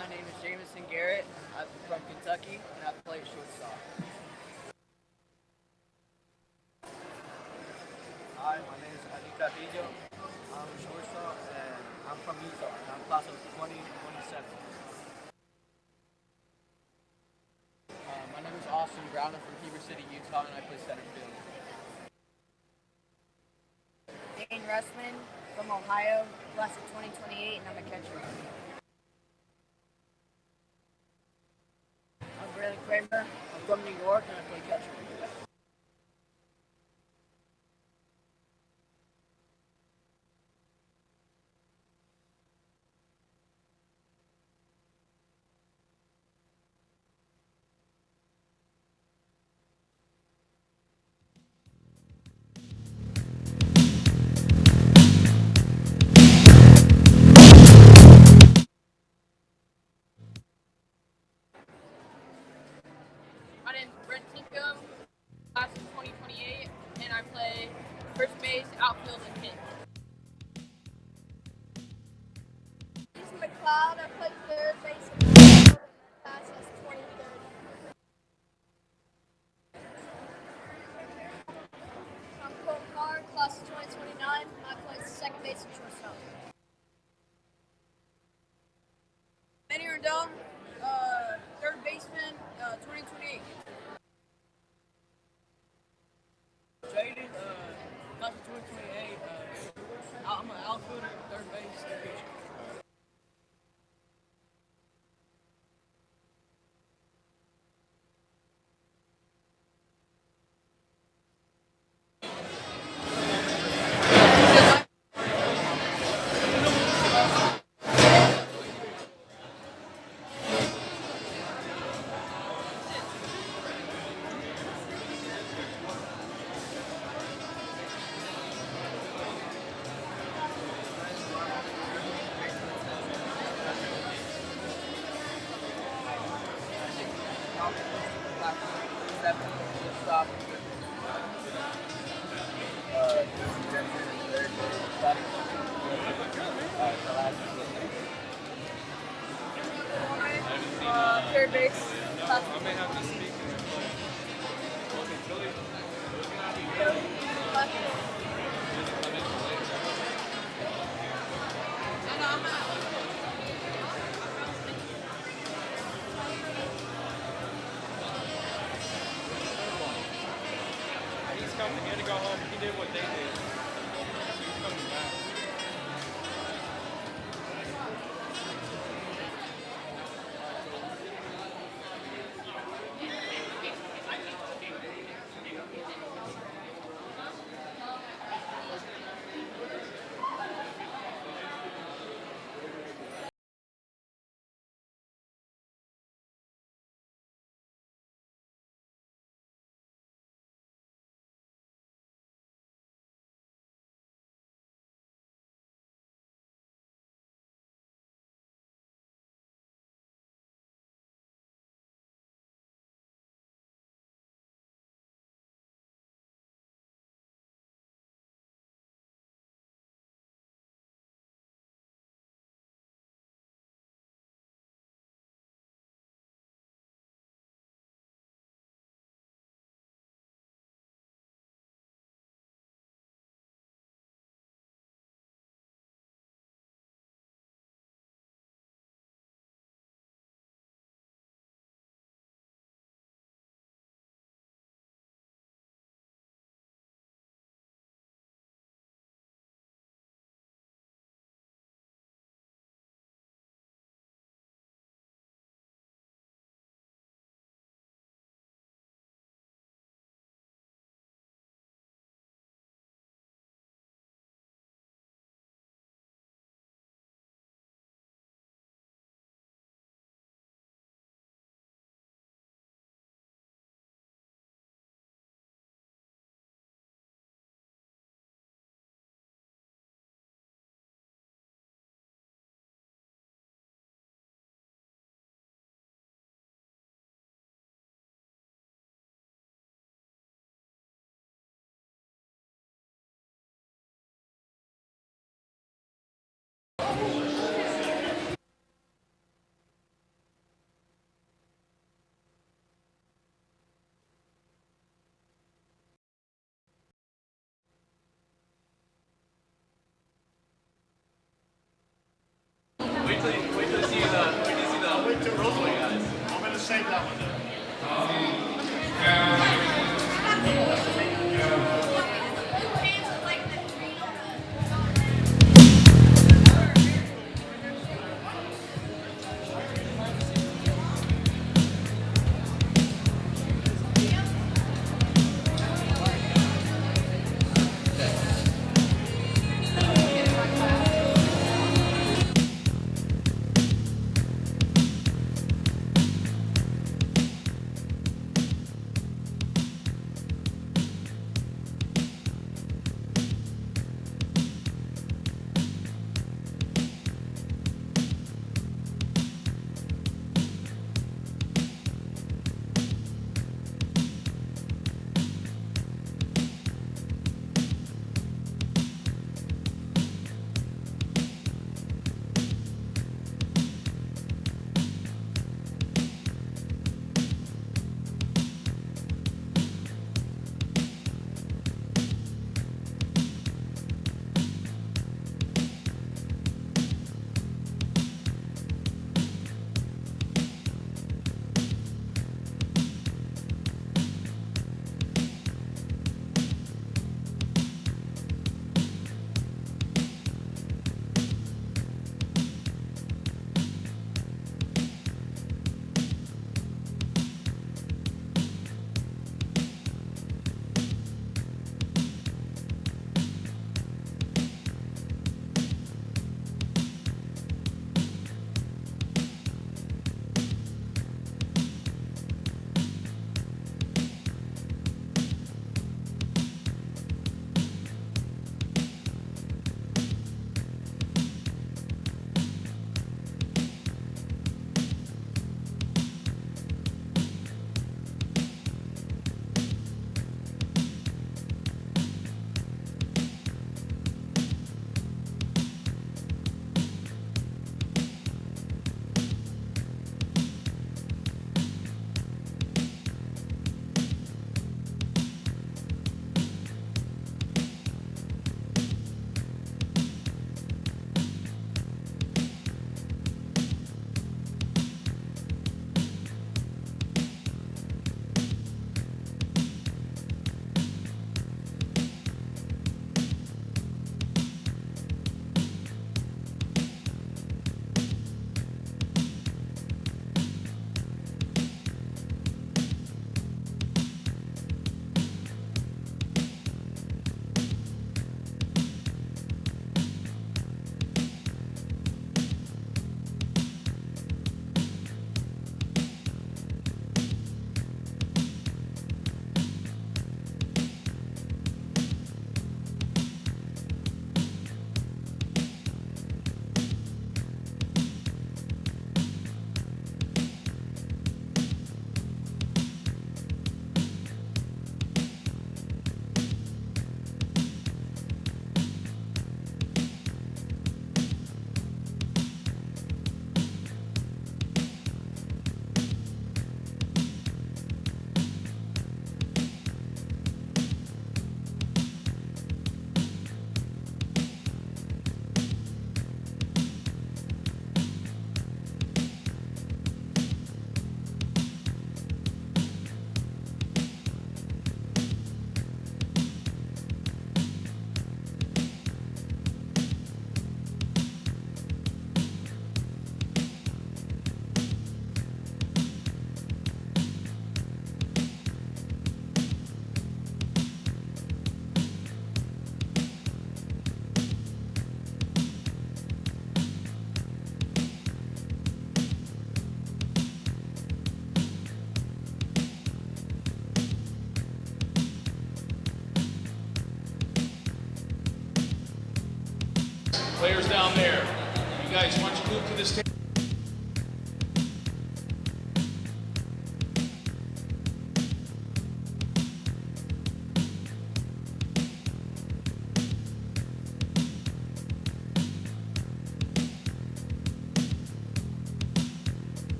My name is Jameson Garrett. I'm from Kentucky, and I play shortstop. Hi, my name is Anika Billo. I'm a shortstop and I'm from Utah and I'm class of 2027. My name is Austin Brown. I'm from Heber City, Utah, and I play center field. Dane Russman from Ohio, class of 2028, and I'm a catcher. I'm Brandon Kramer. I'm from New York, and I play catcher. My name is Brent Tinko, class of 2028, and I play first base, outfield, and hit. Jason McLeod. I play third base and class is 2030. I'm Cole Carr, class of 2029. I play second base and shortstop. Manny Rendon, third baseman, 2028. Jaden, class of 2028. I'm an outfielder, third base, and pitcher. Shortstop. Third base, class I may have to speak in He's coming. He had to go home. He did what they did. He's coming back. I'm gonna save that one though.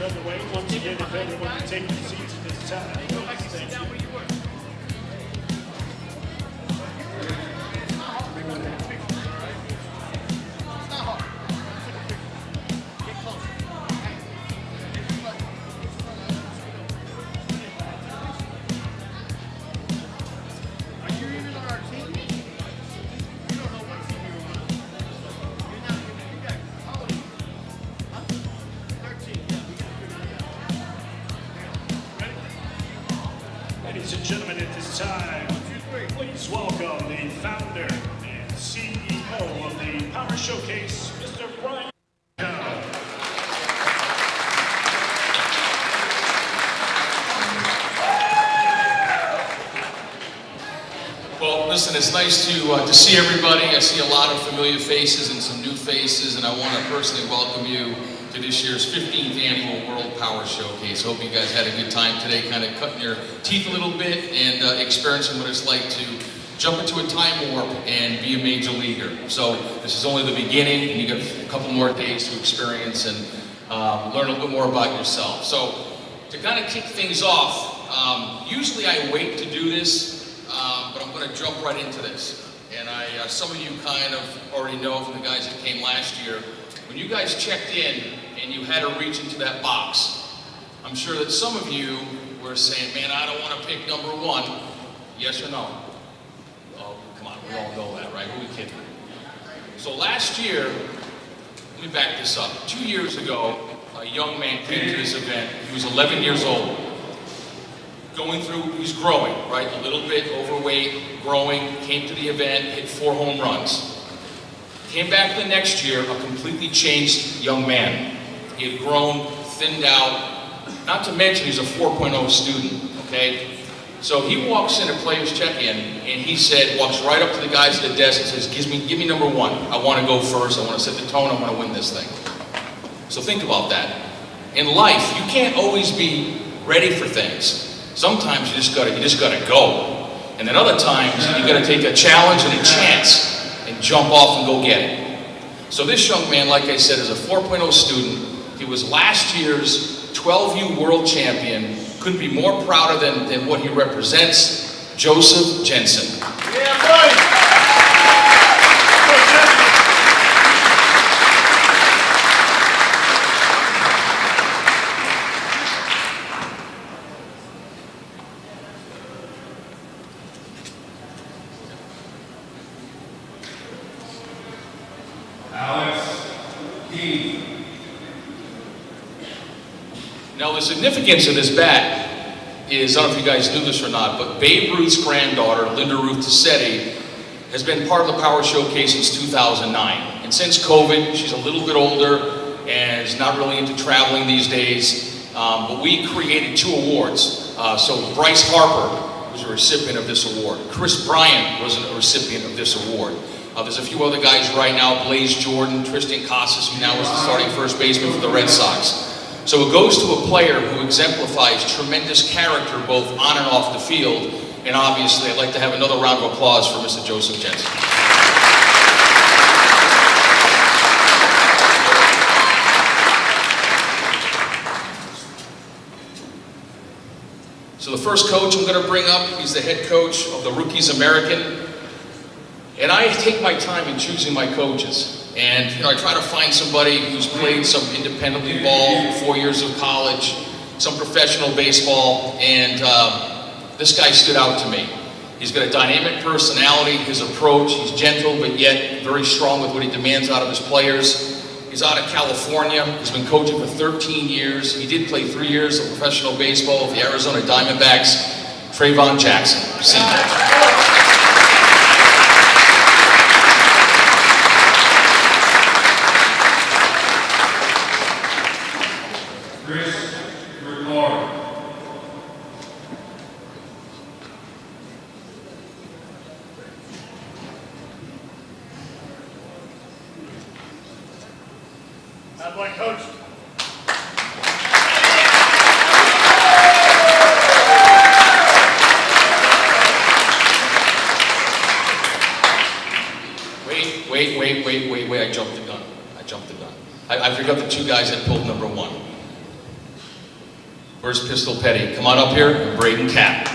featherweight. Once again, if everyone can take their seats at this time. Thank you. Ladies and gentlemen, at this time, please welcome the founder and CEO of the Power Showcase, Mr. Brian. Well, listen, it's nice to see everybody. I see a lot of familiar faces and some new faces, and I want to personally welcome you to this year's 15th Annual World Power Showcase. Hope you guys had a good time today, kind of cutting your teeth a little bit and experiencing what it's like to jump into a time warp and be a major leaguer. So this is only the beginning, and you got a couple more days to experience and learn a little bit more about yourself. So to kind of kick things off, usually I wait to do this, but I'm going to jump right into this. And some of you kind of already know from the guys that came last year, when you guys checked in and you had to reach into that box, I'm sure that some of you were saying, man, I don't want to pick number one. Yes or no? Oh, come on, we all know that, right? Who are we kidding? So last year, let me back this up. 2 years ago, a young man came to this event. He was 11 years old. He's growing, right? A little bit overweight, growing, came to the event, hit 4 home runs. Came back the next year, a completely changed young man. He had grown, thinned out, not to mention he's a 4.0 student, okay? So he walks in a player's check-in, and he said, walks right up to the guys at the desk and says, give me number one. I want to go first, I want to set the tone, I want to win this thing. So think about that. In life, you can't always be ready for things. Sometimes you just gotta go. And then other times, you gotta take a challenge and a chance and jump off and go get it. So this young man, like I said, is a 4.0 student. He was last year's 12U world champion. Couldn't be more prouder than what he represents, Joseph Jensen. Yeah, right. Now the significance of this bat is, I don't know if you guys knew this or not, but Babe Ruth's granddaughter, Linda Ruth Tassetti, has been part of the Power Showcase since 2009. And since COVID, she's a little bit older and is not really into traveling these days. But we created 2 awards. So Bryce Harper was a recipient of this award. Chris Bryant was a recipient of this award. There's a few other guys right now, Blaze Jordan, Tristan Casas, who now is the starting first baseman for the Red Sox. So it goes to a player who exemplifies tremendous character both on and off the field. And obviously, I'd like to have another round of applause for Mr. Joseph Jensen. So the first coach I'm going to bring up, he's the head coach of the Rookies American. And I take my time in choosing my coaches. And I try to find somebody who's played some independently ball, 4 years of college, some professional baseball, and this guy stood out to me. He's got a dynamic personality, his approach, he's gentle but yet very strong with what he demands out of his players. He's out of California, he's been coaching for 13 years. He did play 3 years of professional baseball with the Arizona Diamondbacks. Trayvon Jackson, senior. Bad boy, coach. Wait, I jumped the gun. I forgot the 2 guys that pulled number 1. Where's Pistol Petty? Come on up here, and Braden Cap.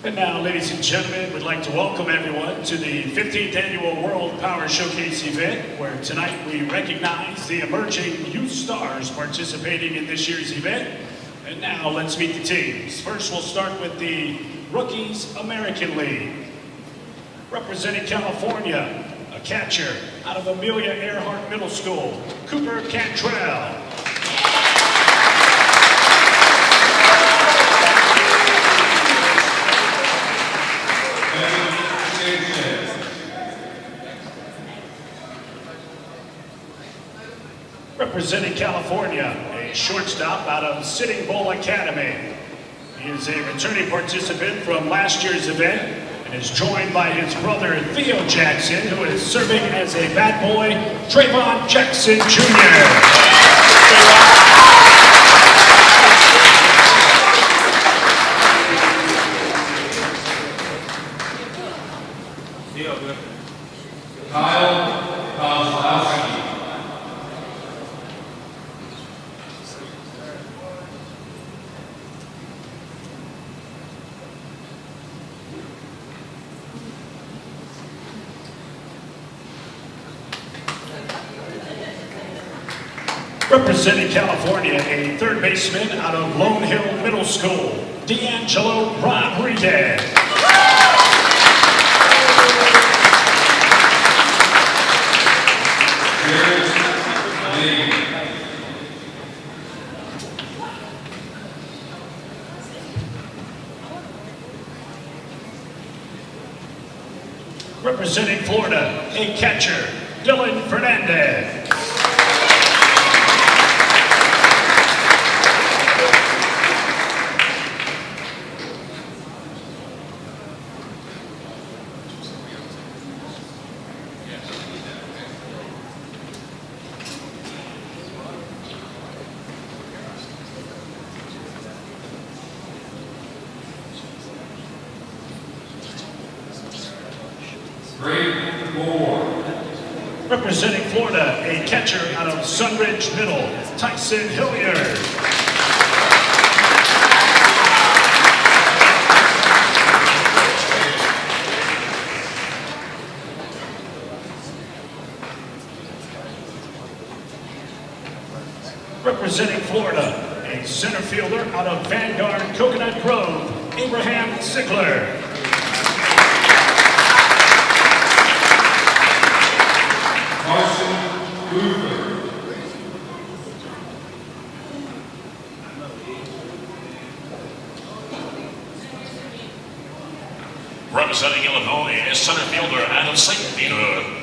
And now, ladies and gentlemen, we'd like to welcome everyone to the 15th Annual World Power Showcase event, where tonight we recognize the emerging youth stars participating in this year's event. And now, let's meet the teams. First, we'll start with the Rookies American League. Representing California, a catcher out of Amelia Earhart Middle School, Cooper Cantrell. Representing California, a shortstop out of Sitting Bull Academy. He is a returning participant from last year's event and is joined by his brother Theo Jackson, who is serving as a bat boy, Trayvon Jackson Jr. Representing California, a third baseman out of Lone Hill Middle School, D'Angelo Rodriguez. Representing Florida, a catcher, Dylan Fernandez. Representing Florida, a catcher out of Sunridge Middle, Tyson Hilliard. Representing Florida, a center fielder out of Vanguard Coconut Grove, Abraham Ziegler. Representing Illinois is center fielder out of St. Peter,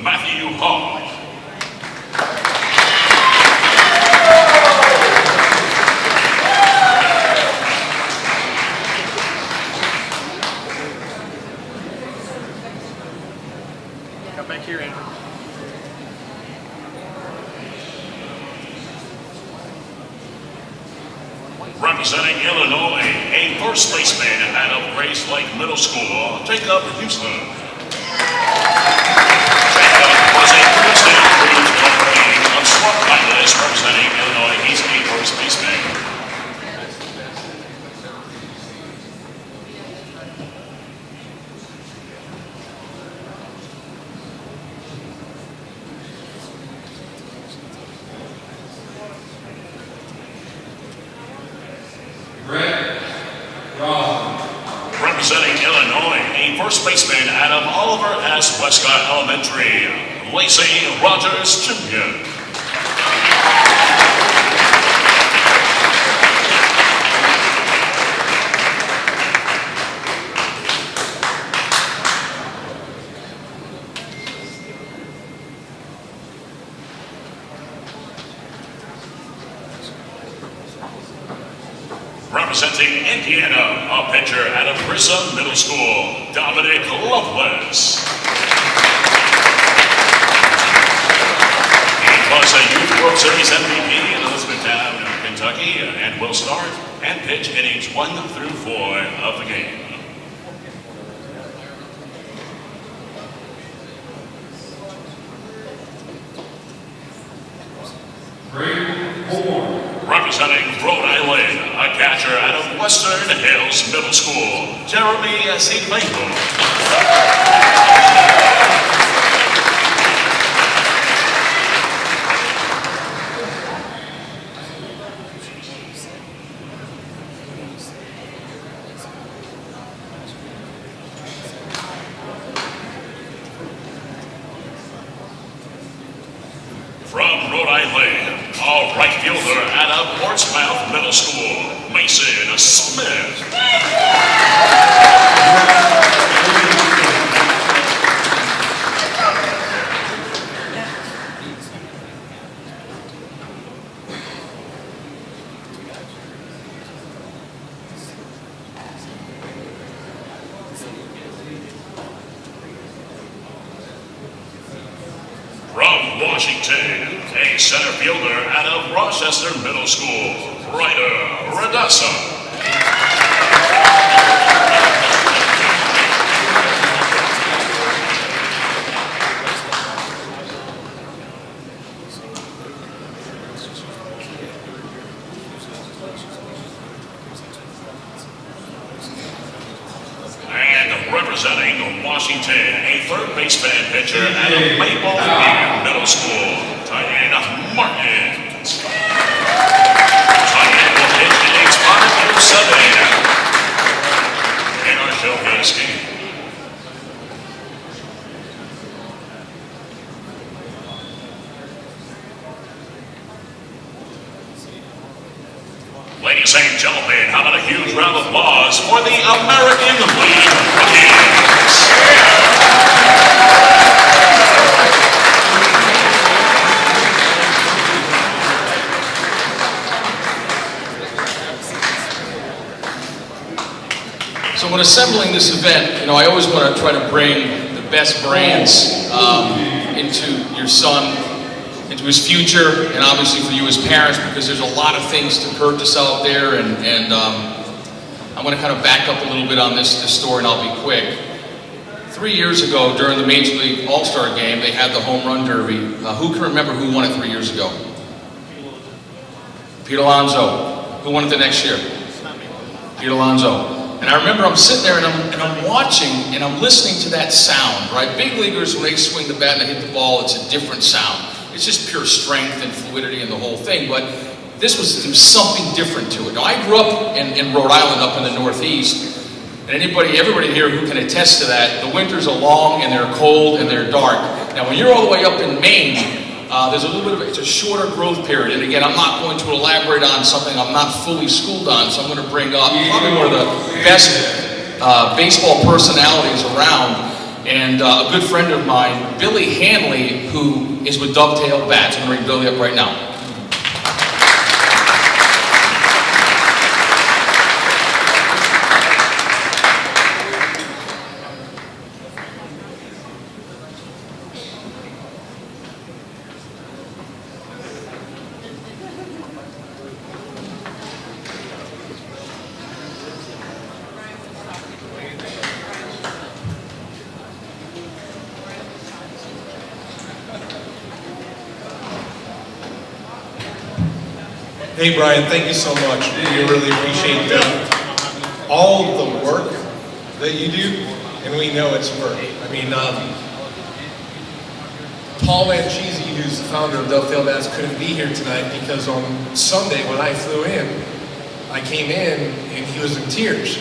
Matthew Hall. Come back here, Andrew. Representing Illinois, a first baseman out of Grace Lake Middle School, Jacob Houston. Jacob was a Thursday approved company of swap finalist representing Illinois. He's a first baseman. Representing Illinois, a first baseman out of Oliver S. Westcott Elementary, Lacey Rogers Jr. representing Indiana, a pitcher out of Grissom Middle School, Dominic Loveless. He was a Youth World Series MVP in Elizabethtown, Kentucky, and will start and pitch innings 1 through 4 of the game. Representing Rhode Island, a catcher out of Western Hills Middle School, Jeremy Silveiro. From Rhode Island, a right fielder out of Portsmouth Middle School, Mason Smith. From Washington, a center fielder out of Rochester Middle School, Ryder Radassa. And representing Washington, a third baseman pitcher out of Maple View Middle School, Diane Martin. Diane will pitch innings 5 through 7 in our showcase game. Ladies and gentlemen, how about a huge round of applause for the American League Rookies? So when assembling this event, I always want to try to bring the best brands into your son, into his future, and obviously for you as parents, because there's a lot of things to purchase out there, and I'm going to kind of back up a little bit on this story, and I'll be quick. 3 years ago, during the Major League All-Star Game, they had the Home Run Derby. Who can remember who won it 3 years ago? Pete Alonso. Who won it the next year? Pete Alonso. And I remember I'm sitting there and I'm watching and I'm listening to that sound, right? Big leaguers, when they swing the bat and they hit the ball, it's a different sound. It's just pure strength and fluidity and the whole thing, but there was something different to it. Now, I grew up in Rhode Island, up in the Northeast, and everybody here who can attest to that, the winters are long and they're cold and they're dark. Now, when you're all the way up in Maine, there's a little bit of it's a shorter growth period. And again, I'm not going to elaborate on something I'm not fully schooled on, so I'm going to bring up probably one of the best baseball personalities around, and a good friend of mine, Billy Hanley, who is with Dovetail Bats. I'm going to bring Billy up right now. Hey Brian, thank you so much. We really appreciate all of the work that you do, and we know it's work. I mean, Paul Manchisi, who's the founder of Dovetail Bats, couldn't be here tonight because on Sunday when I flew in, I came in and he was in tears.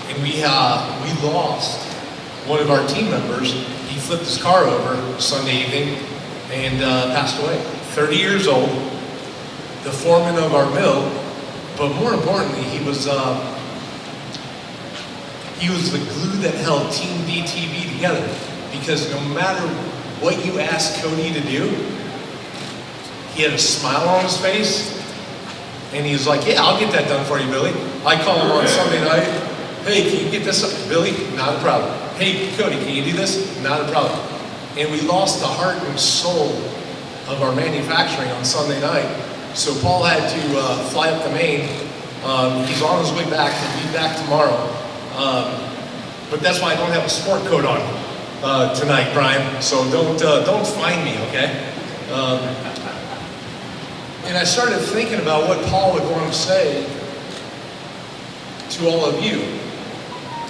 And we lost one of our team members. He flipped his car over Sunday evening and passed away. 30 years old. The foreman of our mill, but more importantly, he was the glue that held Team DTB together. Because no matter what you asked Cody to do, he had a smile on his face, And he's like, yeah, I'll get that done for you, Billy. I call him on Sunday night. Hey, can you get this up? Billy? Not a problem. Hey, Cody, can you do this? Not a problem. And we lost the heart and soul of our manufacturing on Sunday night. So Paul had to fly up to Maine. He's on his way back. He'll be back tomorrow. But that's why I don't have a sport coat on tonight, Brian. So don't find me, okay? And I started thinking about what Paul would want to say to all of you.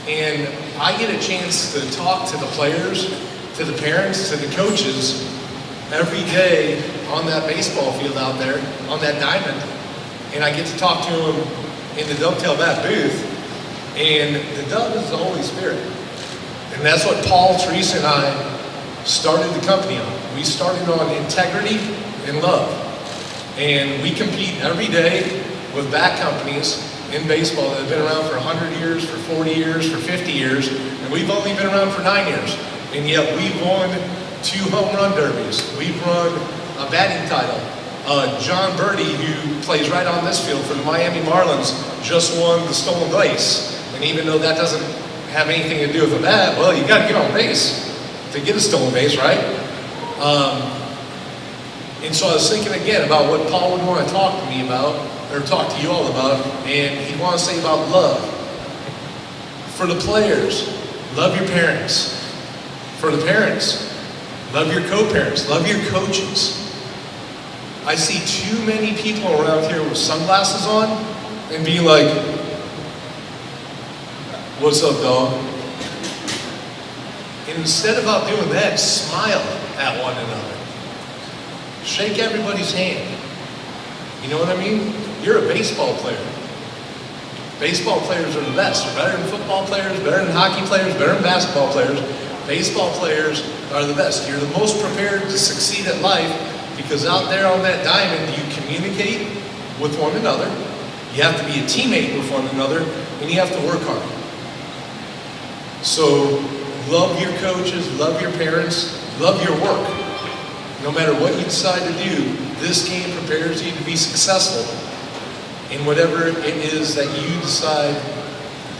And I get a chance to talk to the players, to the parents, to the coaches every day on that baseball field out there, on that diamond. And I get to talk to them in the Dovetail Bat booth. And the dove is the Holy Spirit. And that's what Paul, Teresa, and I started the company on. We started on integrity and love. And we compete every day with bat companies in baseball that have been around for 100 years, for 40 years, for 50 years, and we've only been around for 9 years. And yet we've won 2 home run derbies. We've run a batting title. John Birdie, who plays right on this field for the Miami Marlins, just won the stolen base. And even though that doesn't have anything to do with a bat, well, you got to get on base to get a stolen base, right? And so I was thinking again about what Paul would want to talk to me about, or talk to you all about, and he'd want to say about love. For the players, love your parents. For the parents, love your co-parents, love your coaches. I see too many people around here with sunglasses on and be like, what's up, dog? And instead about doing that, smile at one another. Shake everybody's hand. You know what I mean? You're a baseball player. Baseball players are the best. They're better than football players, better than hockey players, better than basketball players. Baseball players are the best. You're the most prepared to succeed at life because out there on that diamond, you communicate with one another. You have to be a teammate with one another, and you have to work hard. So love your coaches, love your parents, love your work. No matter what you decide to do, this game prepares you to be successful in whatever it is that you decide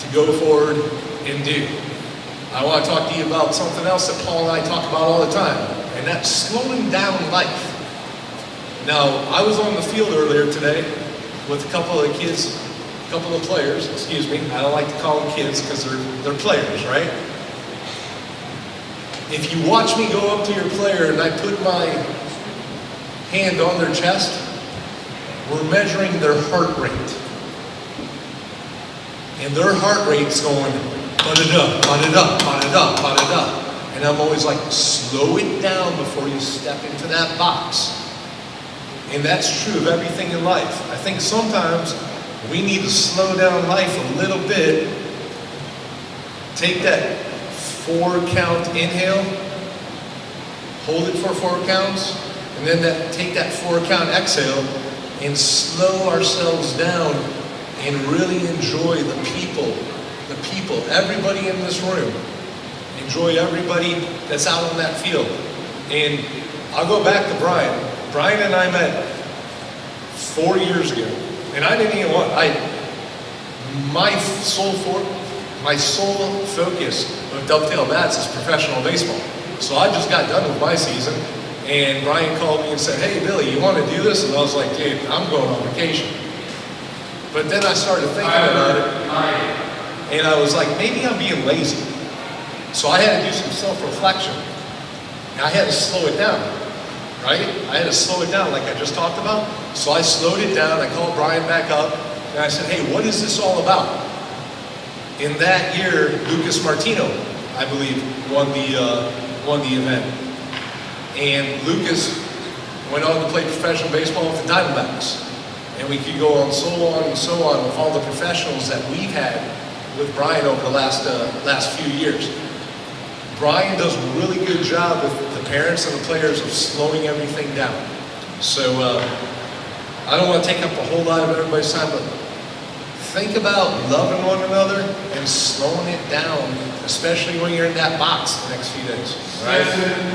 to go forward and do. I want to talk to you about something else that Paul and I talk about all the time, and that's slowing down life. Now, I was on the field earlier today with a couple of kids, a couple of players, excuse me. I don't like to call them kids because they're players, right? If you watch me go up to your player and I put my hand on their chest, we're measuring their heart rate. And their heart rate's going, ba-da-da, ba-da-da, ba-da-da, ba-da-da. And I'm always like, slow it down before you step into that box. And that's true of everything in life. I think sometimes we need to slow down life a little bit. Take that 4-count inhale, hold it for 4 counts, and then take that 4-count exhale and slow ourselves down and really enjoy the people, everybody in this room. Enjoy everybody that's out on that field. And I'll go back to Brian. Brian and I met 4 years ago, and I didn't even want, my sole focus of Dovetail Bats is professional baseball. So I just got done with my season, and Brian called me and said, hey, Billy, you want to do this? And I was like, dude, I'm going on vacation. But then I started thinking about it, and I was like, maybe I'm being lazy. So I had to do some self-reflection. And I had to slow it down, right? I had to slow it down like I just talked about. So I slowed it down. I called Brian back up, and I said, hey, what is this all about? In that year, Lucas Martino, I believe, won the event. And Lucas went on to play professional baseball with the Diamondbacks. And we could go on so on with all the professionals that we've had with Brian over the last few years. Brian does a really good job with the parents and the players of slowing everything down. So I don't want to take up a whole lot of everybody's time, but think about loving one another and slowing it down, especially when you're in that box the next few days. Right?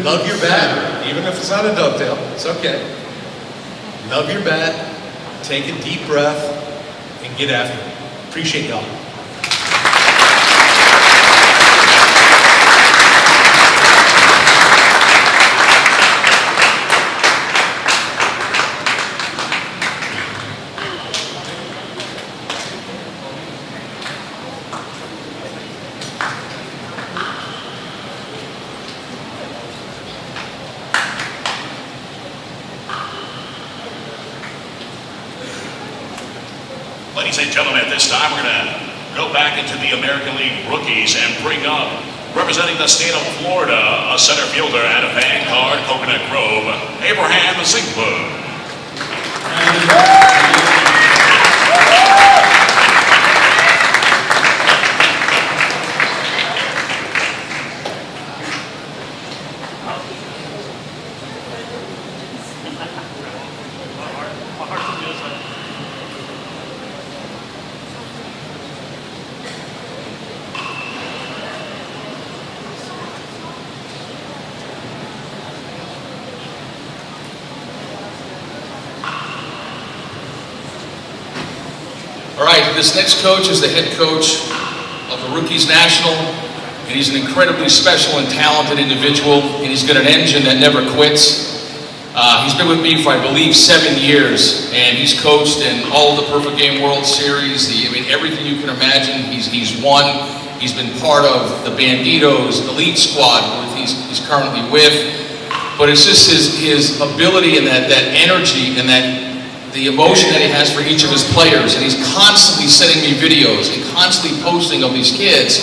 Love your bat, even if it's not a dovetail, it's okay. Love your bat, take a deep breath, and get after it. Appreciate y'all. Ladies and gentlemen, at this time we're going to go back into the American League rookies and bring up, representing the state of Florida, a center fielder out of Vanguard, Coconut Grove, Abraham Zinkler. All right, this next coach is the head coach of the Rookies National, and he's an incredibly special and talented individual, and he's got an engine that never quits. He's been with me for, I believe, 7 years, and he's coached in all of the Perfect Game World Series, everything you can imagine, he's won. He's been part of the Banditos elite squad, where he's currently with. But it's just his ability and that energy and the emotion that he has for each of his players, and he's constantly sending me videos and constantly posting of these kids,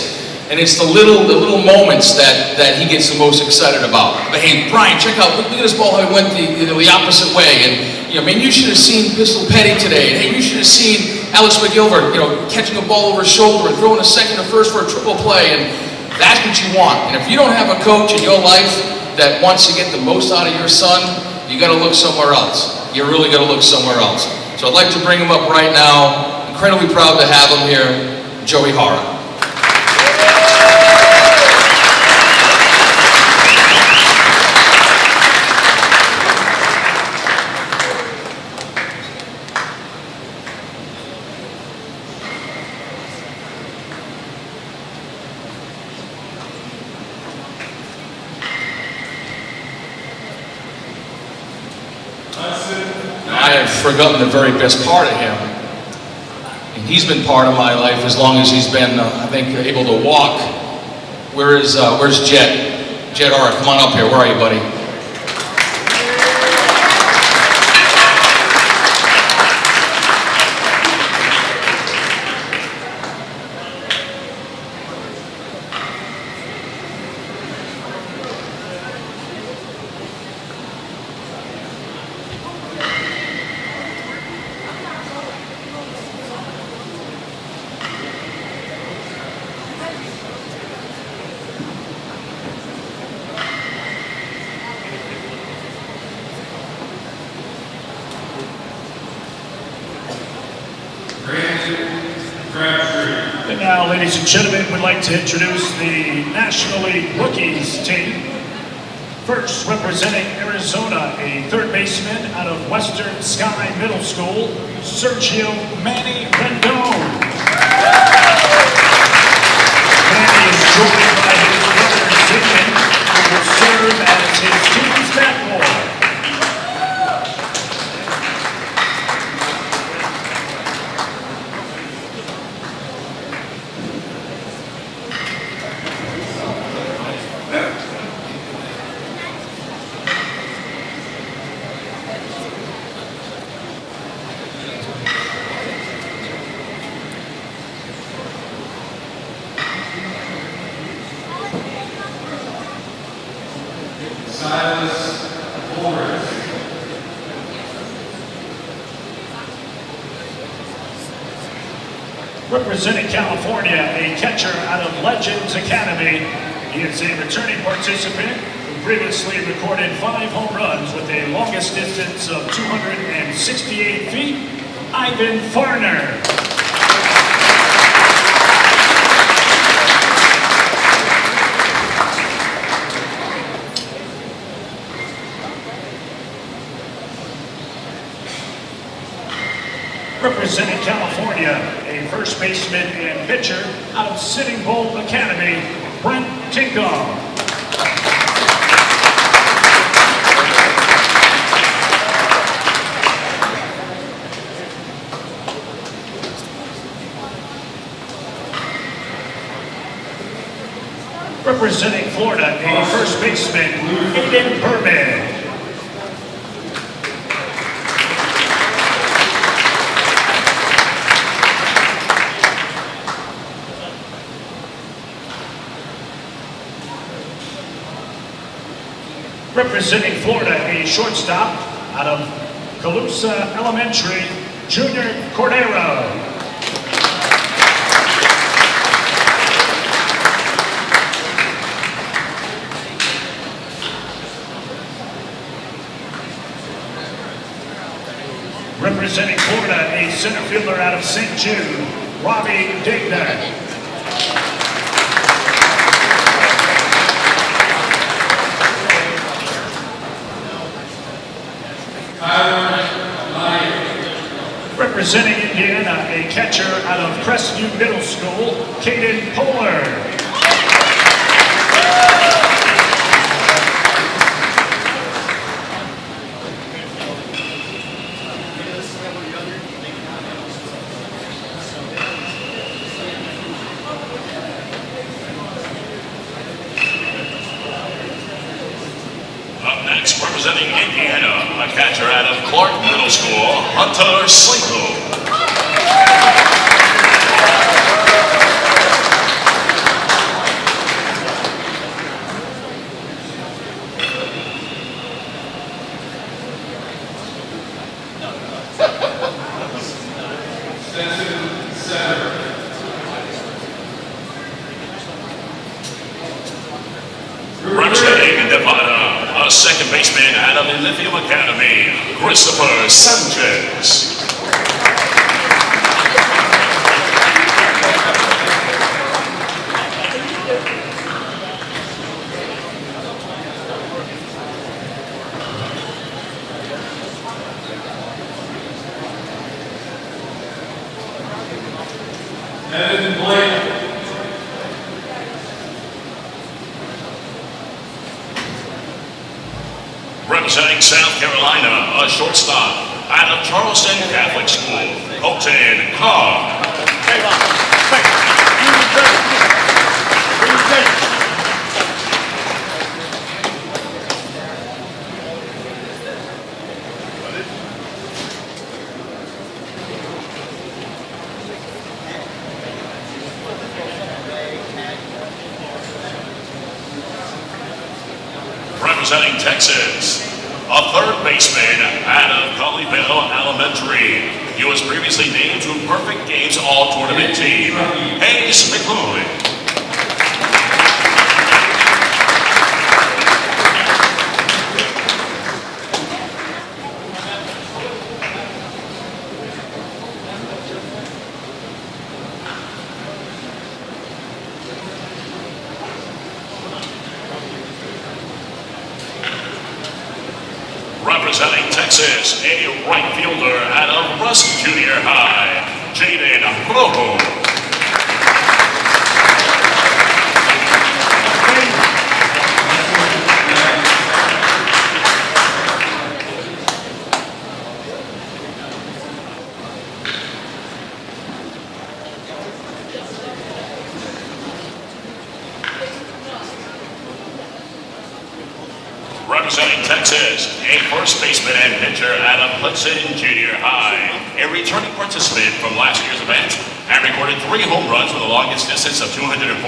and it's the little moments that he gets the most excited about. But hey, Brian, check out, look at this ball how it went the opposite way, and you should have seen Pistol Petty today, and hey, you should have seen Alex McGilvert, catching a ball over his shoulder and throwing a second to first for a triple play, and that's what you want. And if you don't have a coach in your life that wants to get the most out of your son, you got to look somewhere else. You really got to look somewhere else. So I'd like to bring him up right now. Incredibly proud to have him here, Joey Hara. I have forgotten the very best part of him. And he's been part of my life as long as he's been, I think, able to walk. Where's Jet? Jet, all right, come on up here. Where are you, buddy? And now, ladies and gentlemen, we'd like to introduce the National League Rookies team. First, representing Arizona, a third baseman out of Western Sky Middle School, Sergio Manny Rendon. Manny is joined by his brother Zigman, who will serve as his team's bat boy. Representing California, a catcher out of Legends Academy. He is a returning participant who previously recorded 5 home runs with a longest distance of 268 feet, Ivan Farner. Representing California, a first baseman and pitcher out of Sitting Bull Academy, Brent Tinkham. Representing Florida, a first baseman, Aiden Berman. Representing Florida, a shortstop out of Calusa Elementary, Junior Cordero. Representing Florida, a center fielder out of St. Jude, Robbie Dignan. Representing Indiana, a catcher out of Crestview Middle School, Caden Polar. Up next, representing Indiana, a catcher out of Clark Middle School, Hunter Slinko. Representing Nevada, a second baseman out of the Lithium Academy, Christopher Sanchez. Representing South Carolina, a shortstop out of Charleston Catholic School, Colton Carr. Representing Texas, a third baseman out of Colleyville Elementary. He was previously named to Perfect Games All-Tournament team, Hayes McLuhan. Representing Texas, a right fielder out of Rusk Junior High, Jaden Rojo. Representing Texas, a first baseman and pitcher out of Hudson Junior High, a returning participant from last year's event, and recorded 3 home runs with a longest distance of 245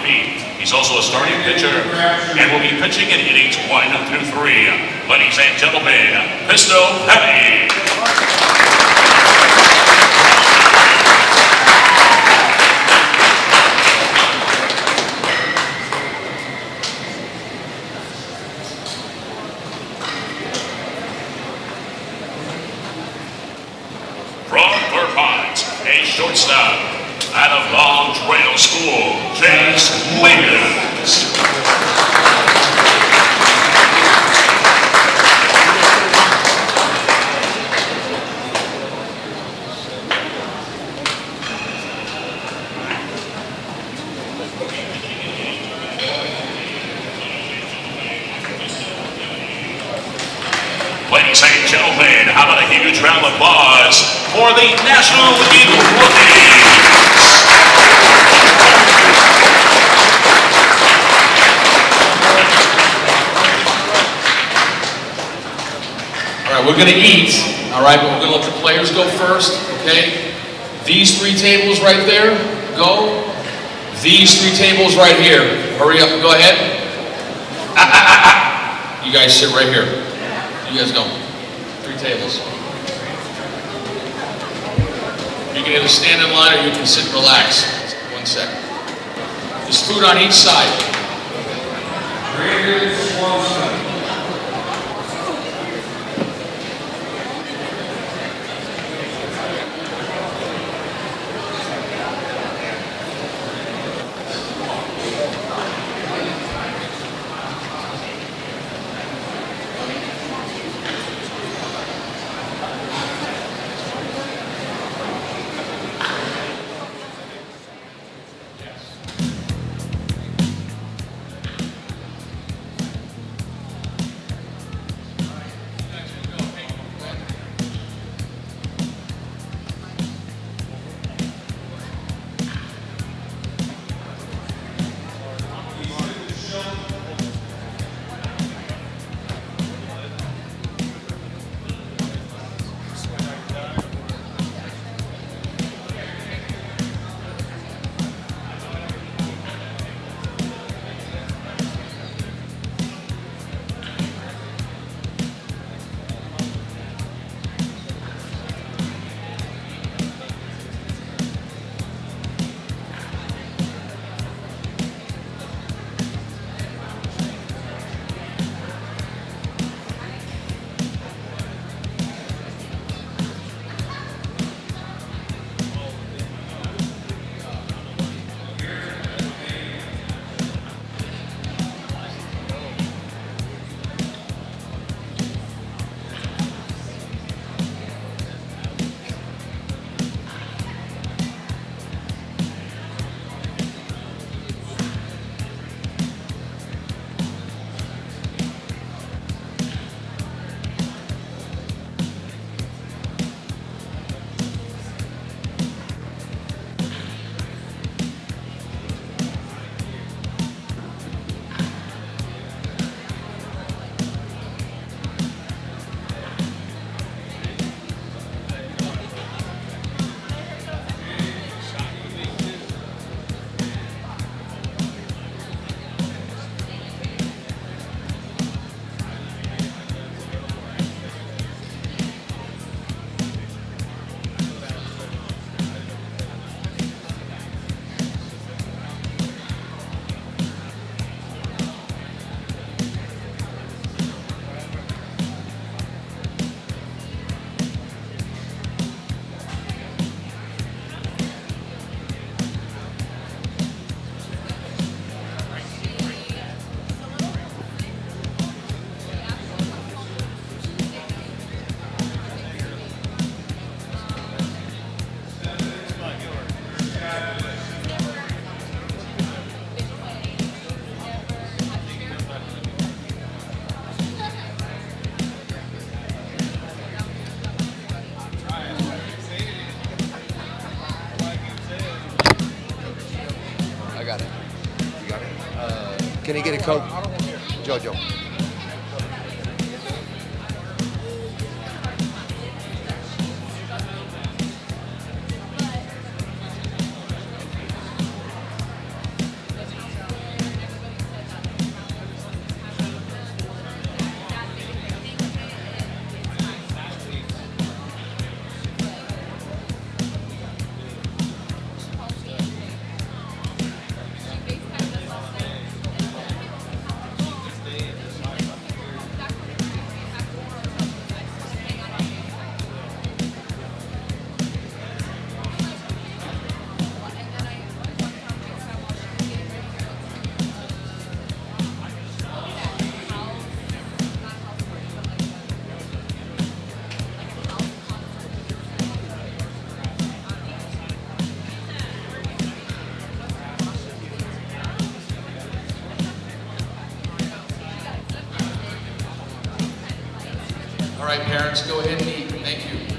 feet. He's also a starting pitcher and will be pitching in innings 1 through 3. Ladies and gentlemen, Pisto Petty. A shortstop out of Long Trail School, Chase Williams. Ladies and gentlemen, how about a huge round of applause for the National League rookies? All right, we're going to eat, all right, but we're going to let the players go first, okay? These 3 tables right there, go. These 3 tables right here, hurry up, go ahead. You guys sit right here. You guys go. 3 tables. You can either stand in line or you can sit and relax. 1 second. There's food on each side. Can he get a Coke? Jojo. All right, parents, go ahead and eat. Thank you.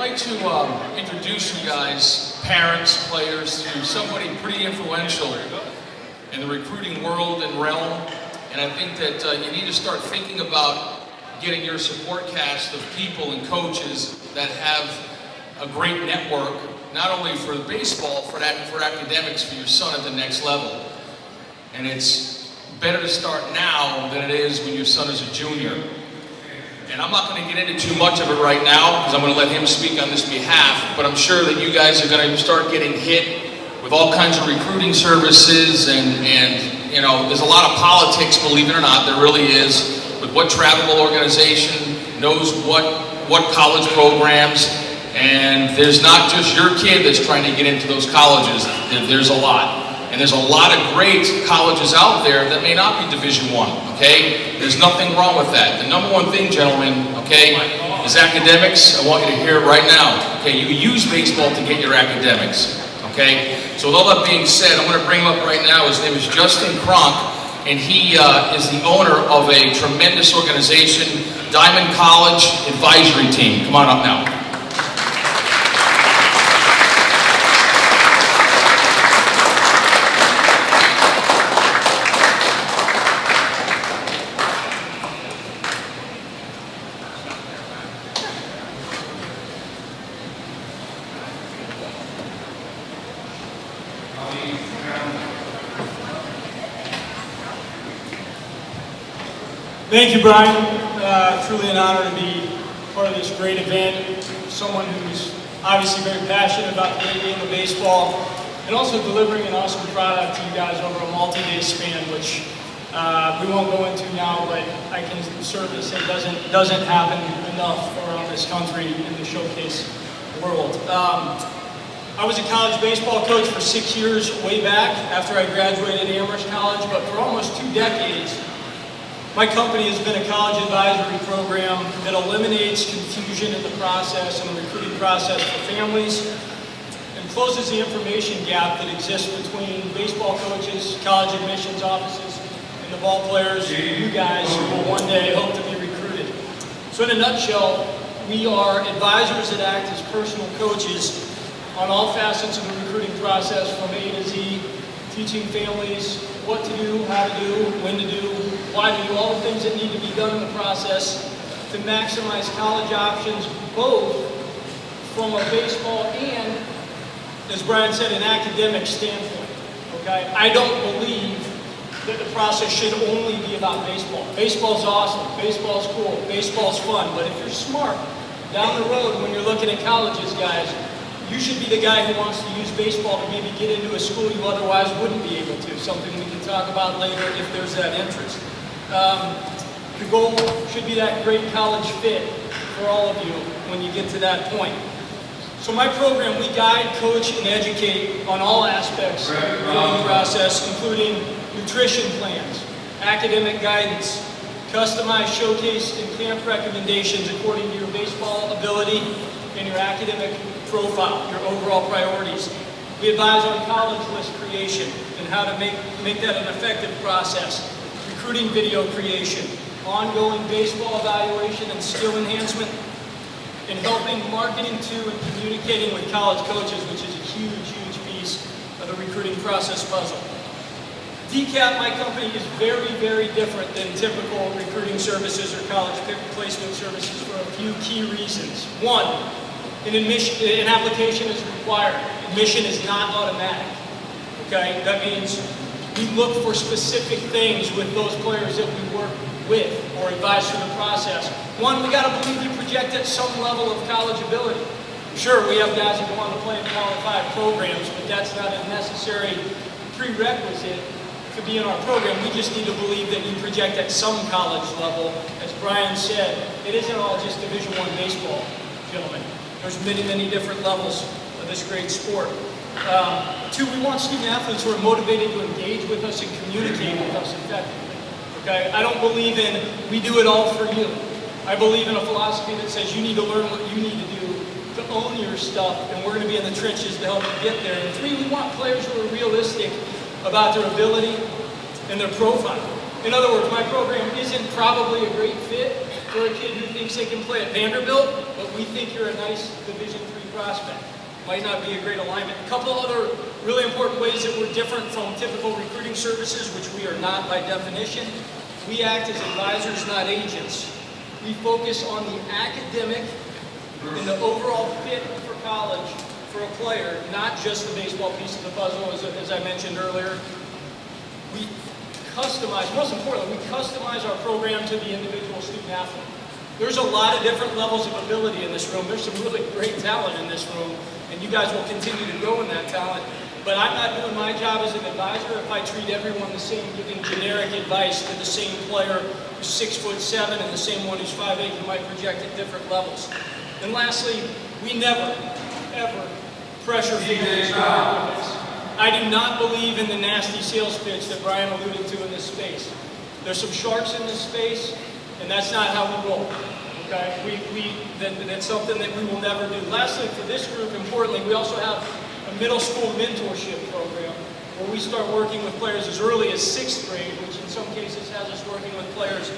like to introduce you guys, parents, players, to somebody pretty influential in the recruiting world and realm. And I think that you need to start thinking about getting your support cast of people and coaches that have a great network, not only for baseball, for academics, for your son at the next level. And it's better to start now than it is when your son is a junior. And I'm not going to get into too much of it right now because I'm going to let him speak on this behalf, but I'm sure that you guys are going to start getting hit with all kinds of recruiting services and you know, there's a lot of politics, believe it or not, there really is, with what travel organization knows what college programs, and there's not just your kid that's trying to get into those colleges, there's a lot. And there's a lot of great colleges out there that may not be Division I, okay? There's nothing wrong with that. The number one thing, gentlemen, okay, is academics. I want you to hear it right now, okay? You use baseball to get your academics, okay? So with all that being said, I'm going to bring him up right now. His name is Justin Kronk, and he is the owner of a tremendous organization, Diamond College Advisory Team. Come on up now. Thank you, Brian. Truly an honor to be part of this great event. Someone who's obviously very passionate about the great game of baseball and also delivering an awesome product to you guys over a multi-day span, which we won't go into now, but I can certainly say doesn't happen enough around this country in the showcase world. I was a college baseball coach for 6 years way back after I graduated Amherst College, but for almost 2 decades, my company has been a college advisory program that eliminates confusion in the process and the recruiting process for families and closes the information gap that exists between baseball coaches, college admissions offices, and the ball players, you guys who will one day hope to be recruited. So in a nutshell, we are advisors that act as personal coaches on all facets of the recruiting process from A to Z, teaching families what to do, how to do, when to do, why to do, all the things that need to be done in the process to maximize college options, both from a baseball and, as Brian said, an academic standpoint. Okay? I don't believe that the process should only be about baseball. Baseball's awesome, baseball's cool, baseball's fun, but if you're smart, down the road when you're looking at colleges, guys, you should be the guy who wants to use baseball to maybe get into a school you otherwise wouldn't be able to, something we can talk about later if there's that interest. The goal should be that great college fit for all of you when you get to that point. So my program, we guide, coach, and educate on all aspects of the recruiting process, including nutrition plans, academic guidance, customized showcase and camp recommendations according to your baseball ability and your academic profile, your overall priorities. We advise on college list creation and how to make that an effective process, recruiting video creation, ongoing baseball evaluation and skill enhancement, and helping marketing to and communicating with college coaches, which is a huge, huge piece of the recruiting process puzzle. DCAP, my company, is very, very different than typical recruiting services or college placement services for a few key reasons. One, an application is required. Admission is not automatic. Okay, that means we look for specific things with those players that we work with or advise through the process. One, we got to believe you project at some level of college ability. Sure, we have guys that go on to play in Power 5 programs, but that's not a necessary prerequisite to be in our program. We just need to believe that you project at some college level. As Brian said, it isn't all just Division I baseball, gentlemen. There's many, many different levels of this great sport. Two, we want student athletes who are motivated to engage with us and communicate with us effectively. Okay? I don't believe in we do it all for you. I believe in a philosophy that says you need to learn what you need to do to own your stuff, and we're going to be in the trenches to help you get there. And three, we want players who are realistic about their ability and their profile. In other words, my program isn't probably a great fit for a kid who thinks they can play at Vanderbilt, but we think you're a nice Division III prospect. Might not be a great alignment. A couple other really important ways that we're different from typical recruiting services, which we are not by definition. We act as advisors, not agents. We focus on the academic and the overall fit for college for a player, not just the baseball piece of the puzzle, as I mentioned earlier. We customize, most importantly, we customize our program to the individual student athlete. There's a lot of different levels of ability in this room. There's some really great talent in this room, and you guys will continue to grow in that talent. But I'm not doing my job as an advisor if I treat everyone the same, giving generic advice to the same player who's 6'7" and the same one who's 5'8" who might project at different levels. And lastly, we never, ever pressure families. I do not believe in the nasty sales pitch that Brian alluded to in this space. There's some sharks in this space, and that's not how we roll. Okay? That's something that we will never do. Lastly, for this group, importantly, we also have a middle school mentorship program where we start working with players as early as 6th grade, which in some cases has us working with players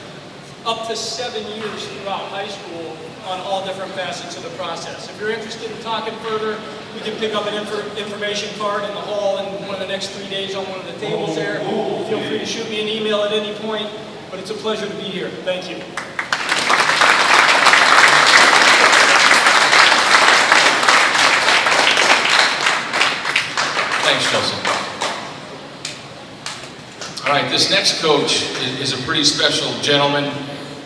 up to 7 years throughout high school on all different facets of the process. If you're interested in talking further, you can pick up an information card in the hall in one of the next 3 days on one of the tables there. Feel free to shoot me an email at any point, but it's a pleasure to be here. Thank you. Thanks, Joseph. All right, this next coach is a pretty special gentleman.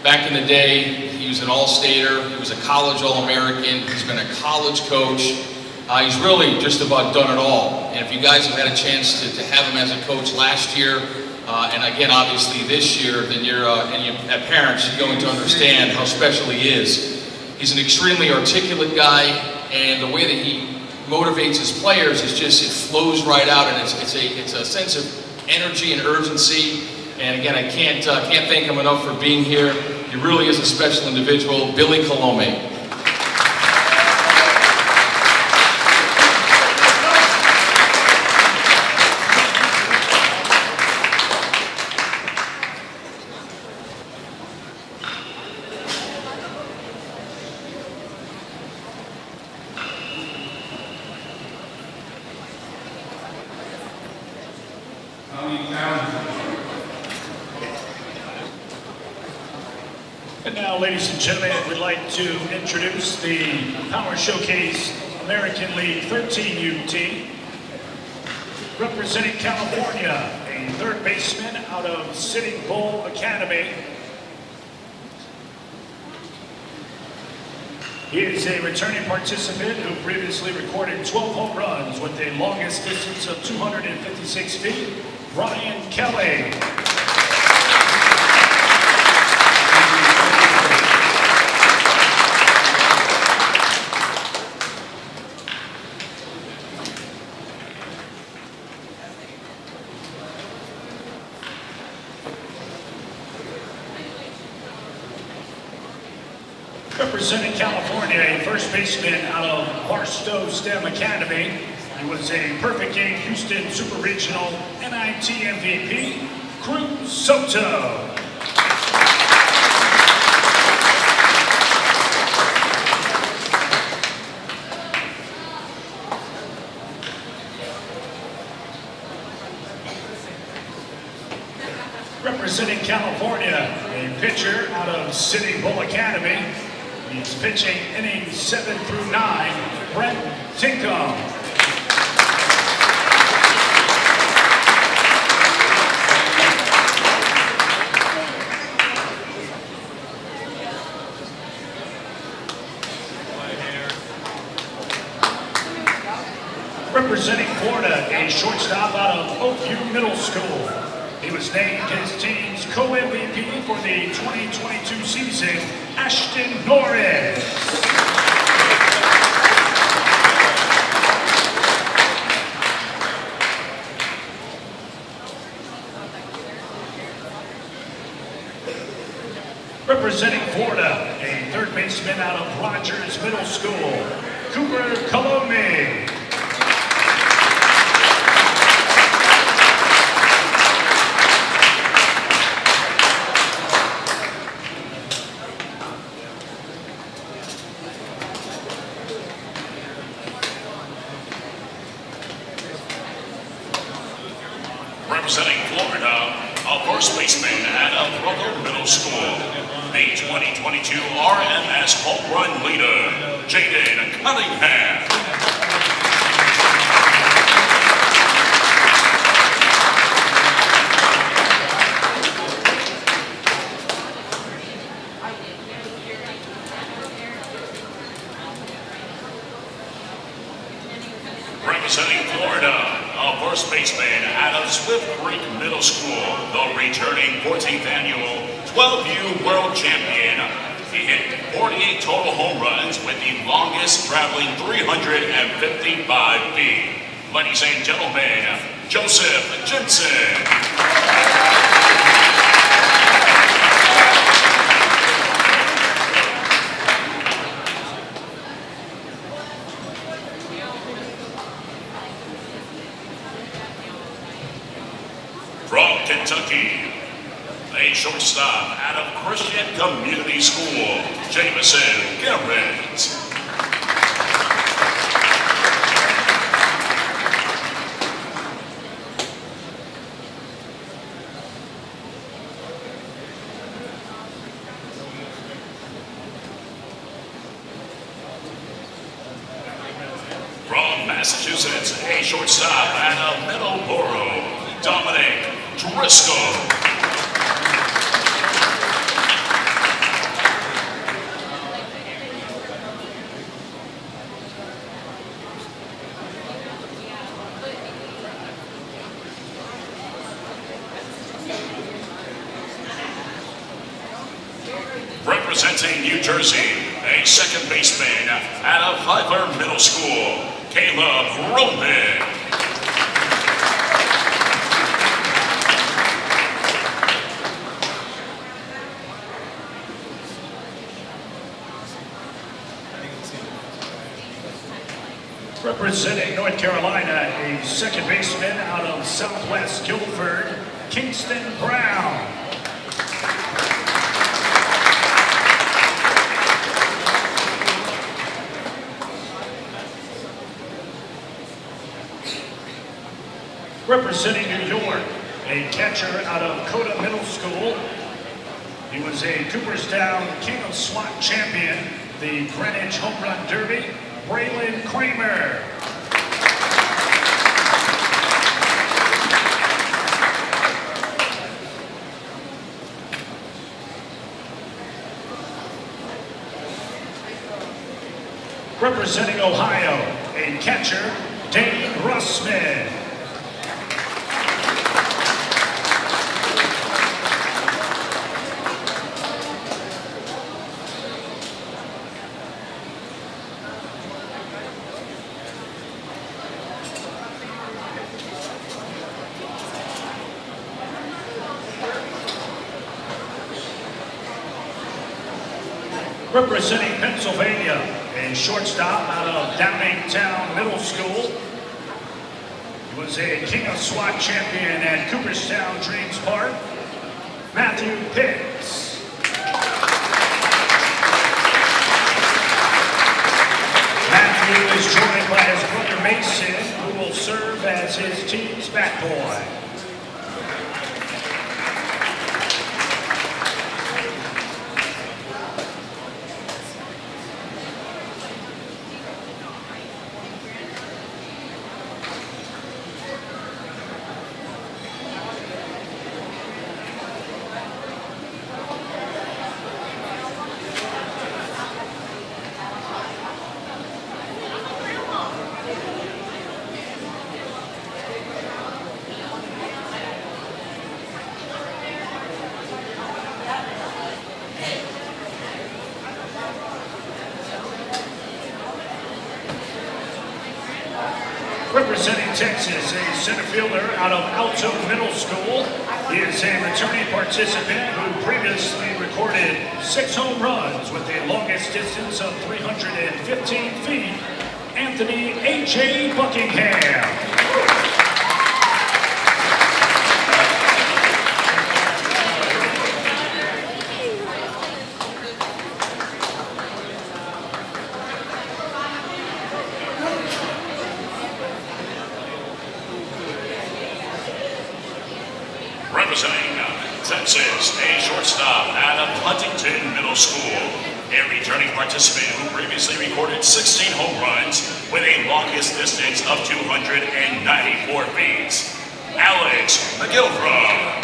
Back in the day, he was an all-stater. He was a college All-American. He's been a college coach. He's really just about done it all. And if you guys have had a chance to have him as a coach last year, and again, obviously this year, then you're, as parents, you're going to understand how special he is. He's an extremely articulate guy, and the way that he motivates his players is just, it flows right out, and it's a sense of energy and urgency. And again, I can't thank him enough for being here. He really is a special individual, Billy Colome. And now, ladies and gentlemen, we'd like to introduce the Power Showcase American League 13 UT. Representing California, a third baseman out of Sitting Bull Academy. He is a returning participant who previously recorded 12 home runs with a longest distance of 256 feet, Brian Kelly. Representing California, a first baseman out of Barstow STEM Academy. He was a Perfect Game Houston Super Regional NIT MVP, Cruz Soto. Representing California, a pitcher out of Sitting Bull Academy. He's pitching innings 7 through 9, Brent Tinkham. Representing Florida, a shortstop out of Oakview Middle School. He was named his team's co-MVP for the 2022 season, Ashton Norris. Representing Florida, a third baseman out of Rogers Middle School, Cooper Colome. Representing Florida, a first baseman at Brother Middle School, the 2022 RMS home run leader, Jaden Cunningham. Representing Florida, a first baseman out of Swift Creek Middle School, the returning 14th annual 12U World Champion. He hit 48 total home runs with the longest traveling 355 feet. Ladies and gentlemen, Joseph Jensen. From Kentucky, a shortstop out of Christian Community School, Jamison Garrett. From Massachusetts, a shortstop out of Middleborough, Dominic Driscoll. Representing New Jersey, a second baseman out of Pfeiffer Middle School, Caleb Roman. Representing North Carolina, a second baseman out of Southwest Guilford, Kingston Brown. Representing New York, a catcher out of Coda Middle School. He was a Cooperstown King of SWAT champion, the Greenwich Home Run Derby, Braylon Kramer. Representing Ohio, a catcher, Dane Russman. Representing Pennsylvania, a shortstop out of Downingtown Middle School. He was a King of SWAT champion at Cooperstown Dreams Park, Matthew Pitts. Matthew is joined by his brother Mason, who will serve as his team's bat boy. Representing Texas, a center fielder out of Alto Middle School. He is a returning participant who previously recorded 6 home runs with the longest distance of 315 feet, Anthony A.J. Buckingham. Texas, a shortstop out of Huntington Middle School. A returning participant who previously recorded 16 home runs with a longest distance of 294 feet. Alex McGilvra.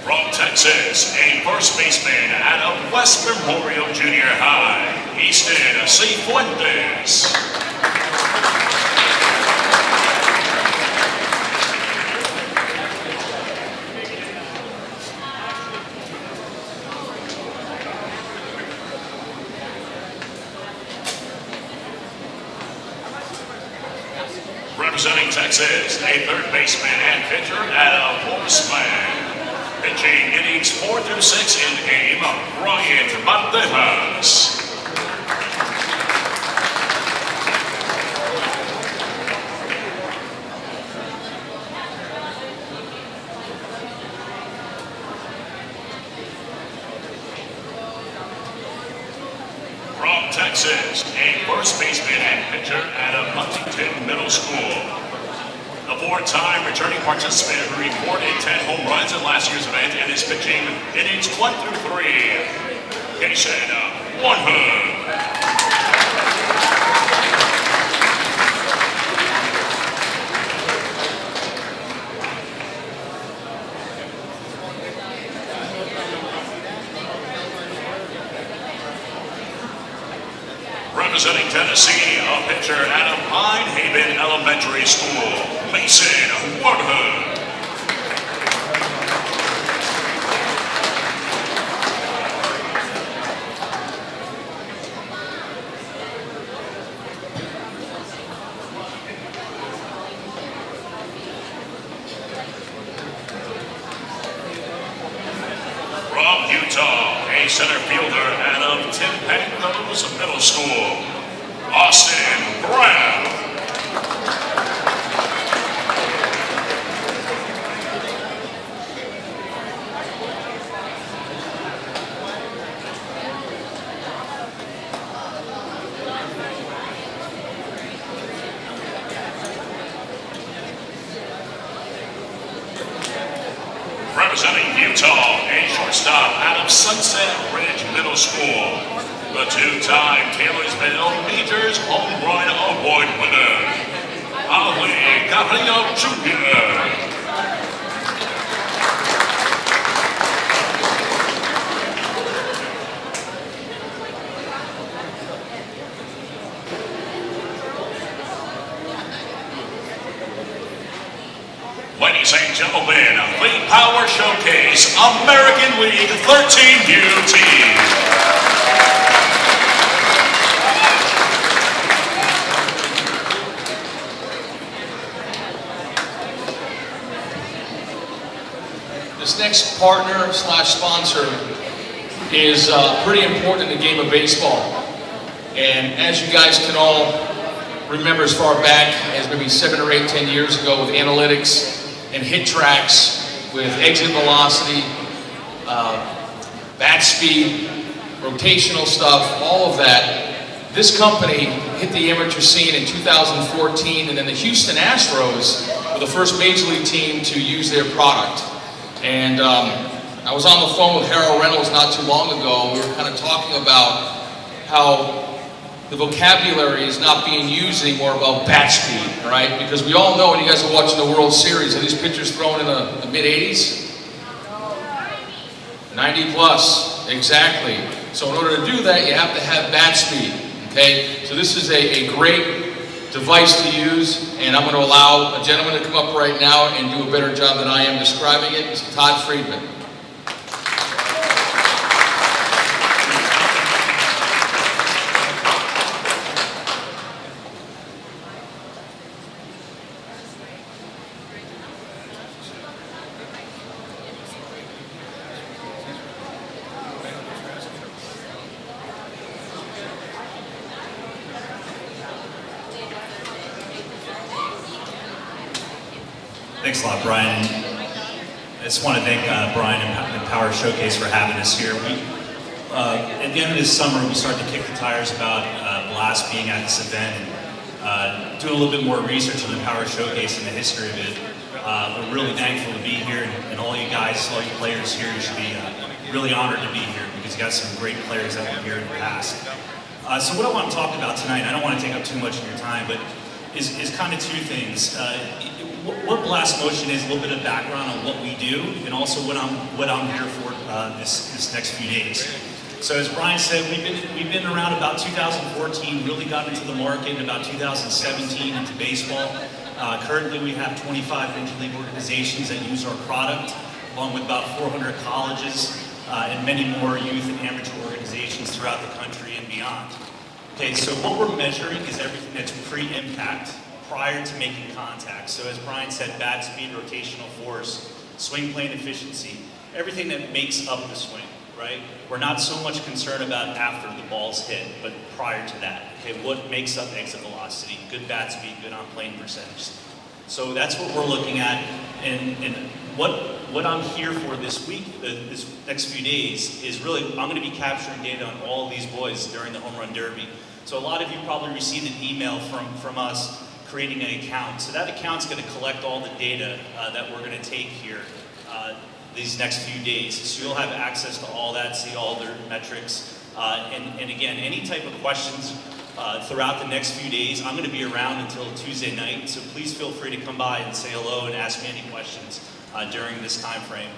From Texas, a first baseman out of West Memorial Junior High, Easton Cifuentes. Representing Texas, a third baseman and pitcher out of Horseman. Pitching innings 4 through 6 in the game, Bryant Matejas. From Texas, a first baseman and pitcher out of Huntington Middle School. A four-time returning participant who recorded 10 home runs in last year's event and is pitching innings 1 through 3. Jason One-Hood. Representing Tennessee, a pitcher out of Pine Haven Elementary School, Mason One-Hood. From Utah, a center fielder out of Timpanogos Middle School, Austin Brown. Representing Utah, a shortstop out of Sunset Ridge Middle School, the two-time Taylorsville Majors Home Run Award winner, Ali Carrillo Jr. Ladies and gentlemen, the Power Showcase American League 13U team. This next partner slash sponsor is pretty important in the game of baseball. And as you guys can all remember, as far back as maybe 7 or 8, 10 years ago, with analytics and hit tracks, with exit velocity, bat speed, rotational stuff, all of that, this company hit the amateur scene in 2014, and then the Houston Astros were the first major league team to use their product. And I was on the phone with Harold Reynolds not too long ago. We were kind of talking about how the vocabulary is not being used anymore about bat speed, right? Because we all know, and you guys are watching the World Series, are these pitchers throwing in the mid-80s? 90 plus, exactly. So in order to do that, you have to have bat speed, okay? So this is a great device to use, and I'm going to allow a gentleman to come up right now and do a better job than I am describing it. It's Todd Friedman. Thanks a lot, Brian. just want to thank Brian and the Power Showcase for having us here. At the end of this summer, we started to kick the tires about Blast being at this event and doing a little bit more research on the Power Showcase and the history of it. We're really thankful to be here, and all you guys, all you players here, you should be really honored to be here because you got some great players that were here in the past. So what I want to talk about tonight, I don't want to take up too much of your time, but is kind of two things. What Blast Motion is, a little bit of background on what we do, and also what I'm here for this next few days. So as Brian said, we've been around about 2014, really got into the market in about 2017 into baseball. Currently we have 25 major league organizations that use our product, along with about 400 colleges and many more youth and amateur organizations throughout the country and beyond. Okay, so what we're measuring is everything that's pre-impact, prior to making contact. So as Brian said, bat speed, rotational force, swing plane efficiency, everything that makes up the swing, right? We're not so much concerned about after the ball's hit, but prior to that. Okay, what makes up exit velocity, good bat speed, good on plane percentage. So that's what we're looking at, and what I'm here for this week, this next few days, is really, I'm gonna be capturing data on all of these boys during the Home Run Derby. So a lot of you probably received an email from us creating an account. So that account's going to collect all the data that we're going to take here these next few days. So you'll have access to all that, see all their metrics. And again, any type of questions throughout the next few days, I'm going to be around until Tuesday night. So please feel free to come by and say hello and ask me any questions during this time frame.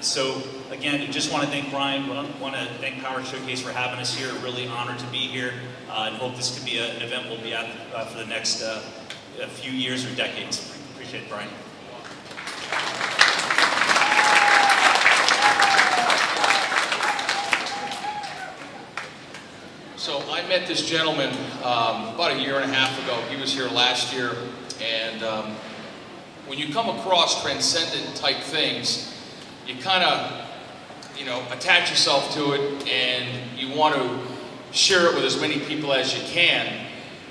So again, I just want to thank Brian, want to thank Power Showcase for having us here. Really honored to be here, and hope this could be an event we'll be at for the next few years or decades. Appreciate it, Brian. So I met this gentleman about a year and a half ago. He was here last year, and when you come across transcendent type things, you kind of, attach yourself to it, and you want to share it with as many people as you can.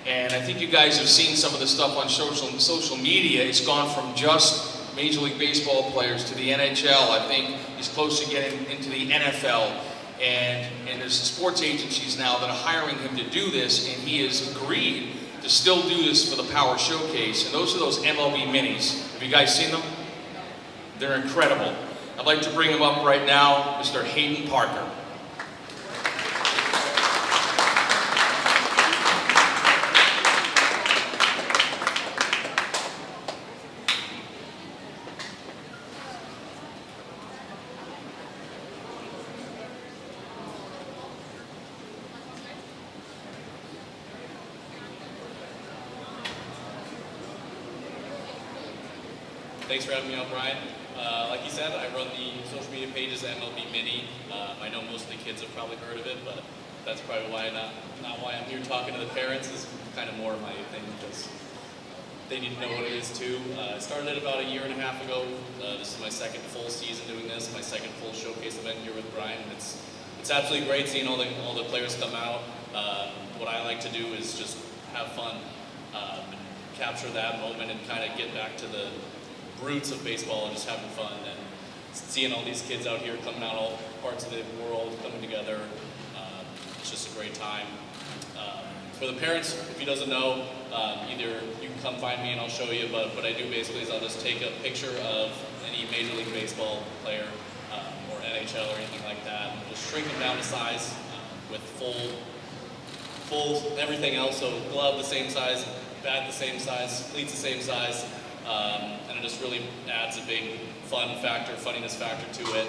And I think you guys have seen some of the stuff on social media. It's gone from just Major League Baseball players to the NHL. I think he's close to getting into the NFL. And there's sports agencies now that are hiring him to do this, and he has agreed to still do this for the Power Showcase. And those are those MLB minis. Have you guys seen them? They're incredible. I'd like to bring him up right now, Mr. Hayden Parker. Thanks for having me on, Brian. Like you said, I run the social media pages at MLB Mini. I know most of the kids have probably heard of it, but that's probably why not why I'm here talking to the parents. Is kind of more of my thing because they need to know what it is too. I started it about a year and a half ago. This is my second full season doing this, my second full showcase event here with Brian. It's absolutely great seeing all the players come out. What I like to do is just have fun, and capture that moment, and kind of get back to the roots of baseball and just having fun, and seeing all these kids out here coming out all parts of the world coming together. It's just a great time. For the parents, if he doesn't know, either you can come find me and I'll show you, but what I do basically is I'll just take a picture of any Major League Baseball player or NHL or anything like that, and just shrink them down to size with full everything else, so glove the same size, bat the same size, cleats the same size, and it just really adds a big funniness factor to it.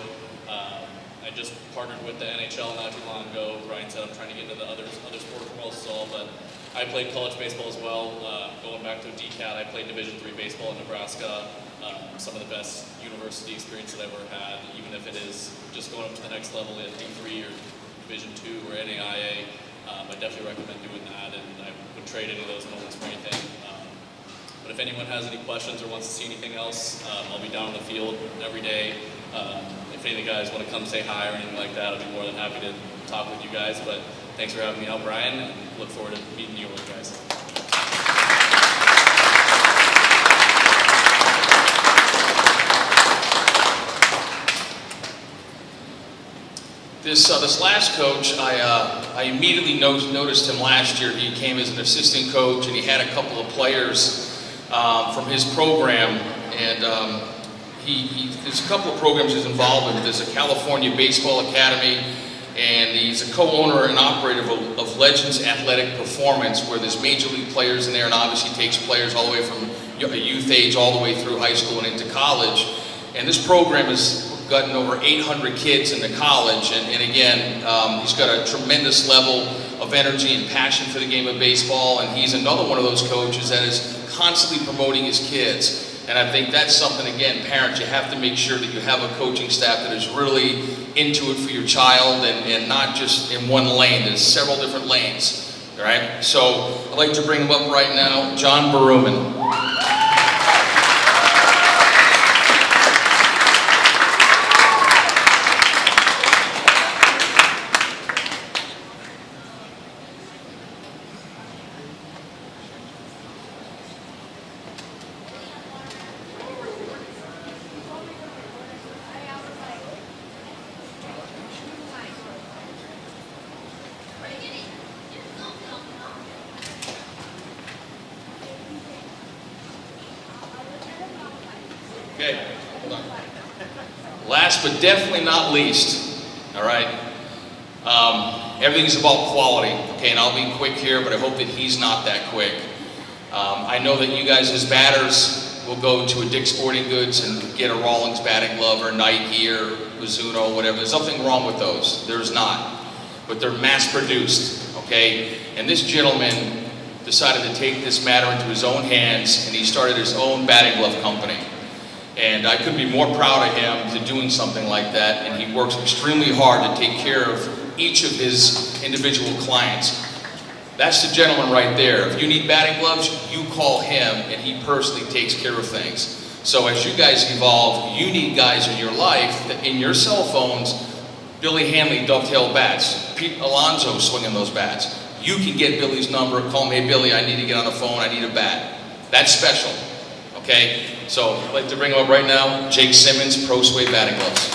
I just partnered with the NHL not too long ago. Brian said I'm trying to get into the other sports world as well, but I played college baseball as well. Going back to DCAT, I played Division III baseball in Nebraska. Some of the best university experience that I've ever had, even if it is just going up to the next level at D3 or Division II or NAIA. I definitely recommend doing that, and I would trade any of those moments for anything. But if anyone has any questions or wants to see anything else, I'll be down in the field every day. If any of the guys want to come say hi or anything like that, I'd be more than happy to talk with you guys. But thanks for having me out, Brian, and look forward to meeting you guys. This last coach, I immediately noticed him last year. He came as an assistant coach, and he had a couple of players from his program, and there's a couple of programs he's involved in. There's a California Baseball Academy, and he's a co-owner and operator of Legends Athletic Performance, where there's major league players in there, and obviously takes players all the way from a youth age all the way through high school and into college. And this program has gotten over 800 kids into college, and again, he's got a tremendous level of energy and passion for the game of baseball, and he's another one of those coaches that is constantly promoting his kids. And I think that's something, again, parents, you have to make sure that you have a coaching staff that is really into it for your child and not just in one lane. There's several different lanes, all right? So I'd like to bring him up right now, John Baruman. Okay, hold on. Last but definitely not least, all right, everything's about quality, okay, and I'll be quick here, but I hope that he's not that quick. I know that you guys as batters will go to a Dick's Sporting Goods and get a Rawlings batting glove or Nike or Mizuno or whatever. There's nothing wrong with those. There's not. But they're mass produced, okay? And this gentleman decided to take this matter into his own hands, and he started his own batting glove company. And I couldn't be more proud of him to doing something like that, and he works extremely hard to take care of each of his individual clients. That's the gentleman right there. If you need batting gloves, you call him, and he personally takes care of things. So as you guys evolve, you need guys in your life that in your cell phones, Billy Hanley dovetail bats, Pete Alonso swinging those bats. You can get Billy's number, call me, hey Billy, I need to get on the phone, I need a bat. That's special, okay? So I'd like to bring him up right now, Jake Simmons, Pro Sway batting gloves.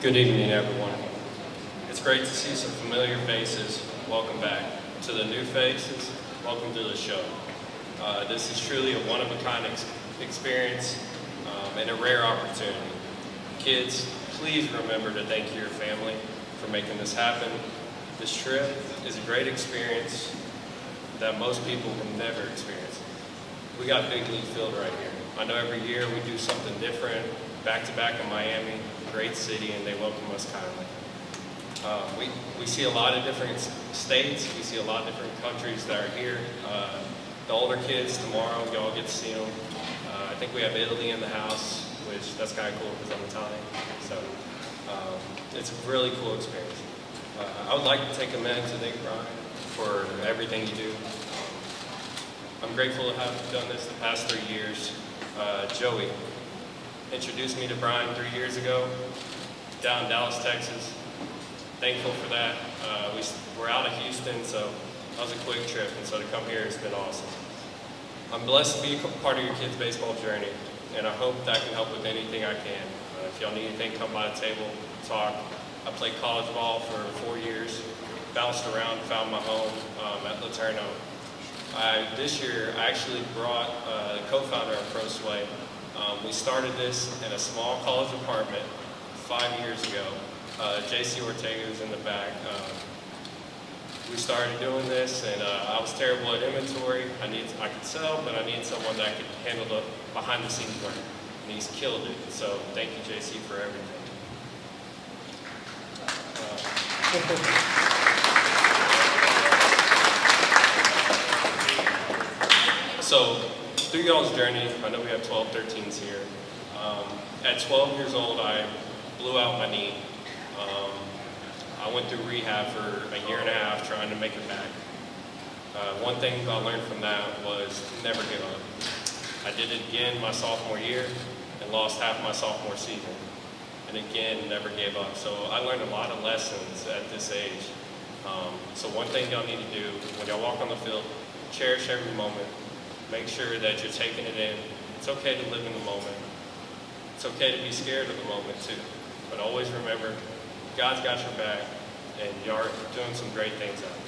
Good evening, everyone. It's great to see some familiar faces. Welcome back. To the new faces, welcome to the show. This is truly a one-of-a-kind experience and a rare opportunity. Kids, please remember to thank your family for making this happen. This trip is a great experience that most people will never experience. We got Big League Field right here. I know every year we do something different, back-to-back in Miami, great city, and they welcome us kindly. We see a lot of different states, we see a lot of different countries that are here. The older kids tomorrow, y'all get to see them. I think we have Italy in the house, which that's kind of cool because I'm Italian. So it's a really cool experience. I would like to take a minute to thank Brian for everything you do. I'm grateful to have done this the past 3 years. Joey introduced me to Brian 3 years ago down in Dallas, Texas. Thankful for that. We're out of Houston, so that was a quick trip, and so to come here has been awesome. I'm blessed to be a part of your kids' baseball journey, and I hope that I can help with anything I can. If y'all need anything, come by the table, talk. I played college ball for 4 years, bounced around, found my home at Laterno. This year, I actually brought the co-founder of Pro Sway. We started this in a small college apartment 5 years ago. JC Ortega was in the back. We started doing this, and I was terrible at inventory. I could sell, but I needed someone that could handle the behind-the-scenes work, and he's killed it. So thank you, JC, for everything. So through y'all's journey, I know we have 12, 13s here. At 12 years old, I blew out my knee. I went through rehab for a year and a half trying to make it back. One thing I learned from that was never give up. I did it again my sophomore year and lost half my sophomore season. And again, never gave up. So I learned a lot of lessons at this age. So one thing y'all need to do when y'all walk on the field, cherish every moment. Make sure that you're taking it in. It's okay to live in the moment. It's okay to be scared of the moment too. But always remember, God's got your back and you're doing some great things out there.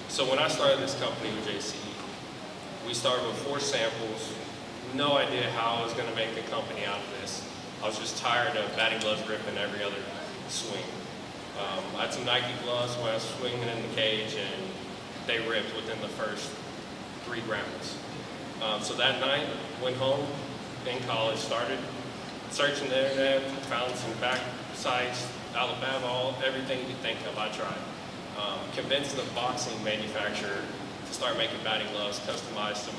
So when I started this company with JC, we started with 4 samples. No idea how I was going to make a company out of this. I was just tired of batting gloves ripping every other swing. I had some Nike gloves when I was swinging in the cage, and they ripped within the first 3 rounds. So that night, went home in college, started searching the internet, found some back sites, Alabama, everything you think of, I tried. Convinced the boxing manufacturer to start making batting gloves customized to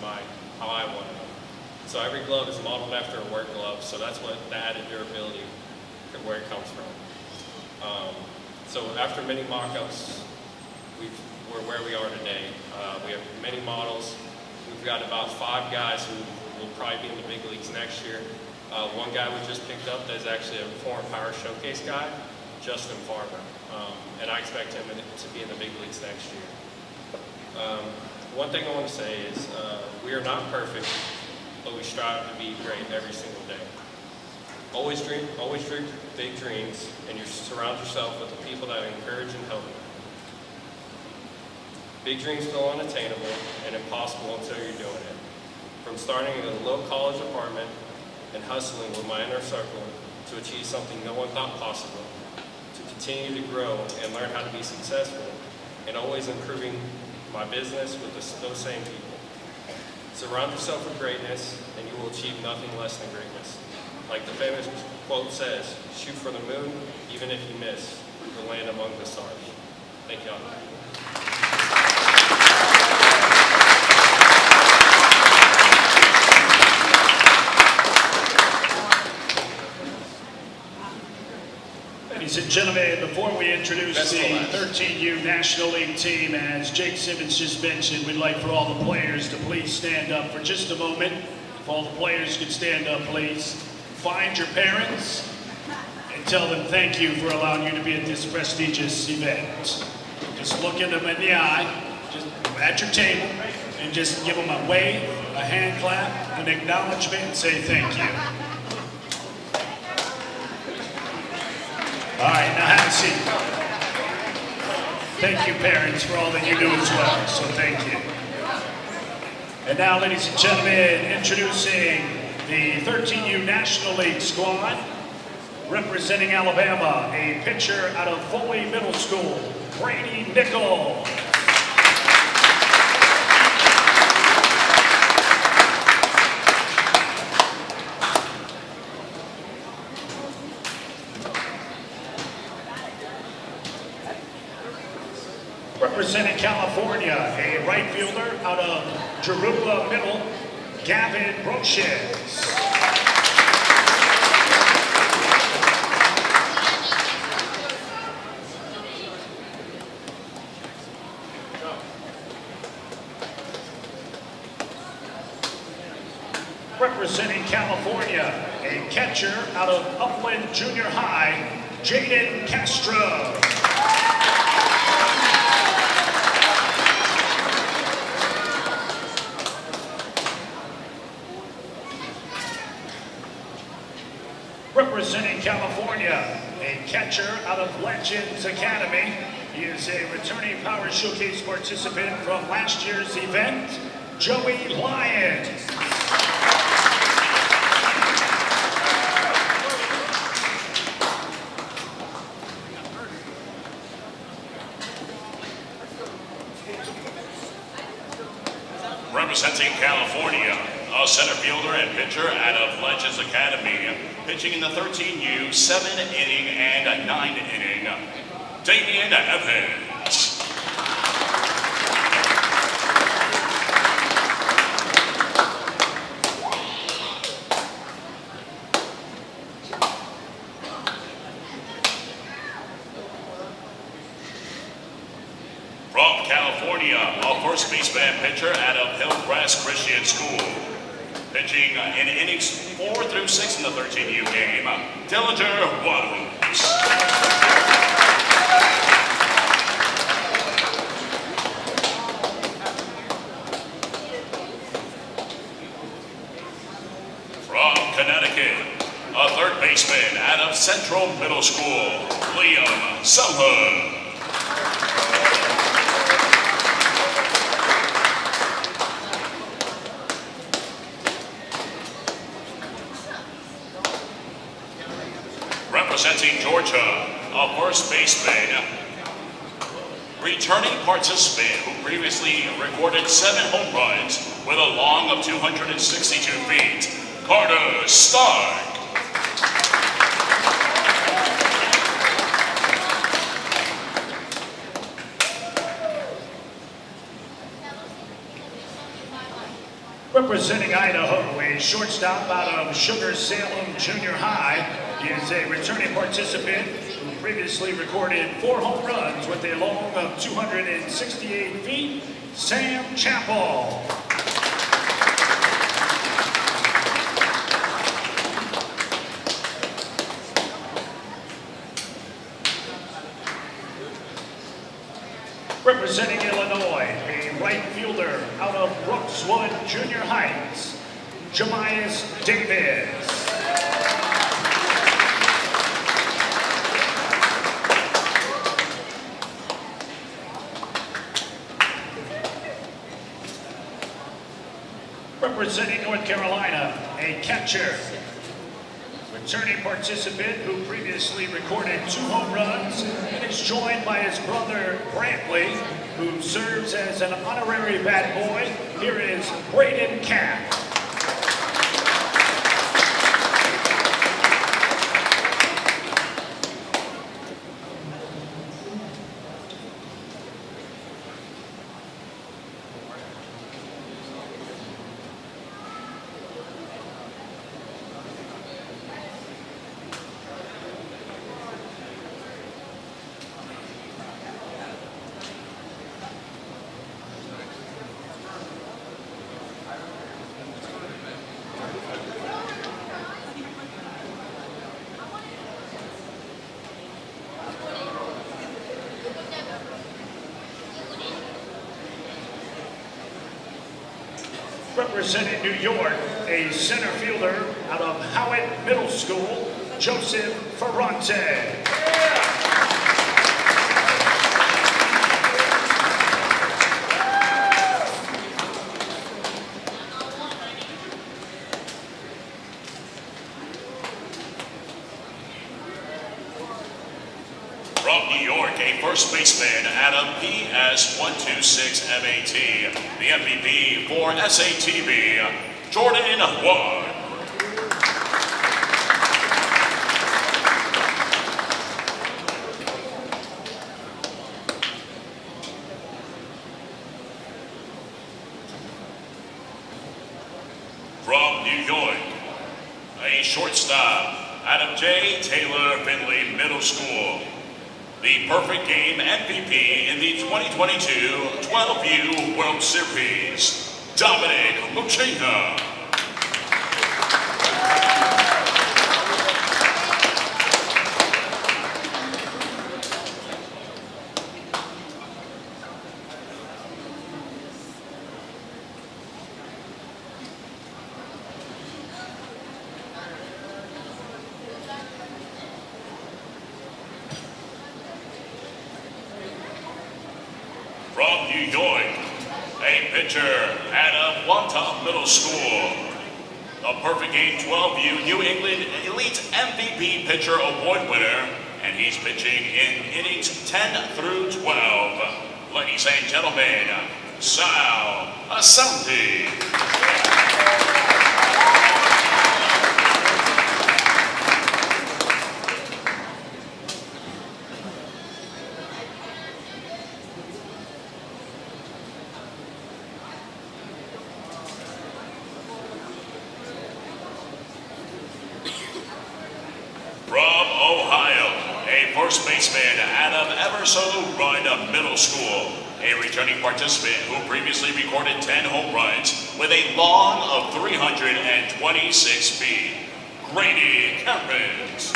how I wanted them. So every glove is modeled after a work glove, so that's what the added durability, where it comes from. So after many mock-ups, we're where we are today. We have many models. We've got about 5 guys who will probably be in the big leagues next year. One guy we just picked up that is actually a former Power Showcase guy, Justin Farmer. And I expect him to be in the big leagues next year. One thing I want to say is we are not perfect, but we strive to be great every single day. Always dream big dreams, and you surround yourself with the people that encourage and help you. Big dreams feel unattainable and impossible until you're doing it. From starting in a low college apartment and hustling with my inner circle to achieve something no one thought possible, to continue to grow and learn how to be successful, and always improving my business with those same people. Surround yourself with greatness, and you will achieve nothing less than greatness. Like the famous quote says, shoot for the moon, even if you miss, you'll land among the stars. Thank y'all. Ladies and gentlemen, before we introduce the 13U National League team, as Jake Simmons just mentioned, we'd like for all the players to please stand up for just a moment. If all the players could stand up, please. Find your parents and tell them thank you for allowing you to be at this prestigious event. Just look at them in the eye, just at your table, and just give them a wave, a hand clap, an acknowledgement, and say thank you. All right, now have a seat. Thank you, parents, for all that you do as well, so thank you. And now, ladies and gentlemen, introducing the 13U National League squad, representing Alabama, a pitcher out of Foley Middle School, Brady Nickel. Representing California, a right fielder out of Jeruba Middle, Gavin Broches. Representing California, a catcher out of Upland Junior High, Jaden Castro. Representing California, a catcher out of Legends Academy. He is a returning Power Showcase participant from last year's event, Joey Lyons. Representing California, a center fielder and pitcher out of Legends Academy, pitching in the 13U, 7-inning and 9-inning, Damian Evans. first baseman pitcher out of Hillcrest Christian School. Pitching in innings 4 through 6 in the 13U game, Dillinger Waddles. From Connecticut, a third baseman out of Central Middle School, Liam Selhun. Representing Georgia, a first baseman, returning participant who previously recorded 7 home runs with a long of 262 feet, Carter Stark. Representing Idaho, a shortstop out of Sugar Salem Junior High, he is a returning participant who previously recorded 4 home runs with a long of 268 feet, Sam Chappell. Representing Illinois, a right fielder out of Brookswood Junior Heights, Jemias Davis. Representing North Carolina, a catcher, returning participant who previously recorded 2 home runs and is joined by his brother Brantley, who serves as an honorary bat boy. Here is Braden Camp. Representing New York, a center fielder out of Howitt Middle School, Joseph Ferrante. From New York, a first baseman out of PS126 MAT, the MVP for SATB, Jordan Ward. From New York, a shortstop out of J. Taylor Finley Middle School, the perfect game MVP in the 2022 12U World Series, Dominic Muchina. From New York, a pitcher out of Wantagh Middle School, a perfect game 12U New England Elite MVP Pitcher Award winner, and he's pitching in innings 10 through 12. Ladies and gentlemen, Sal Asante. From Ohio, a first baseman out of Everso Rhine Middle School, a returning participant who previously recorded 10 home runs with a long of 326 feet, Grady Campins.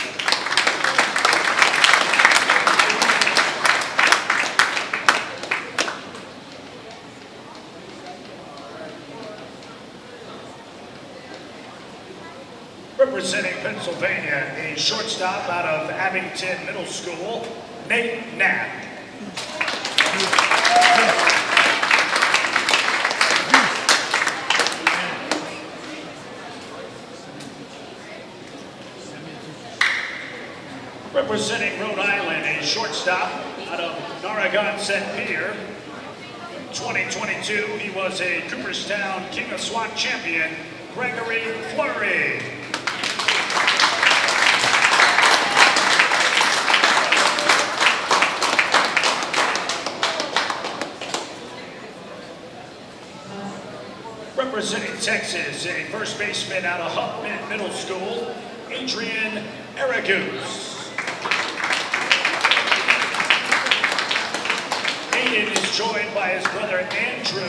Representing Pennsylvania, a shortstop out of Abington Middle School, Nate Knapp. Representing Rhode Island, a shortstop out of Narragansett Pier. In 2022, he was a Cooperstown King of SWAT champion, Gregory Fleury. Representing Texas, a first baseman out of Huffman Middle School, Adrian Aragus. Aiden is joined by his brother Andrew,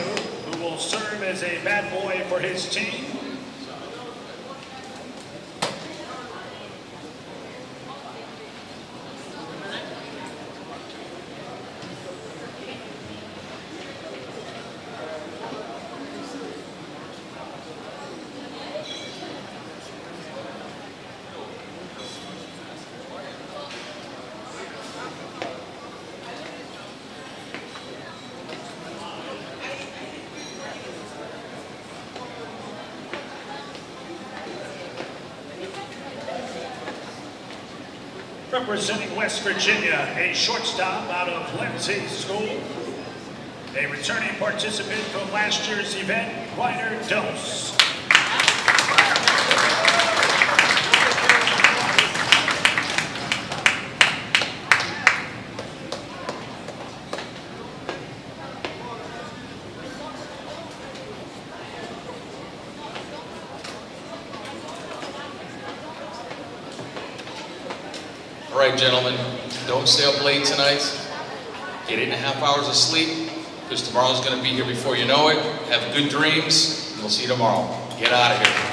who will serve as a bat boy for his team. Representing West Virginia, a shortstop out of Lindsay School. A returning participant from last year's event, Ryder Dose. All right, gentlemen, don't stay up late tonight. Get 8.5 hours of sleep, because tomorrow's going to be here before you know it. Have good dreams, and we'll see you tomorrow. Get out of here.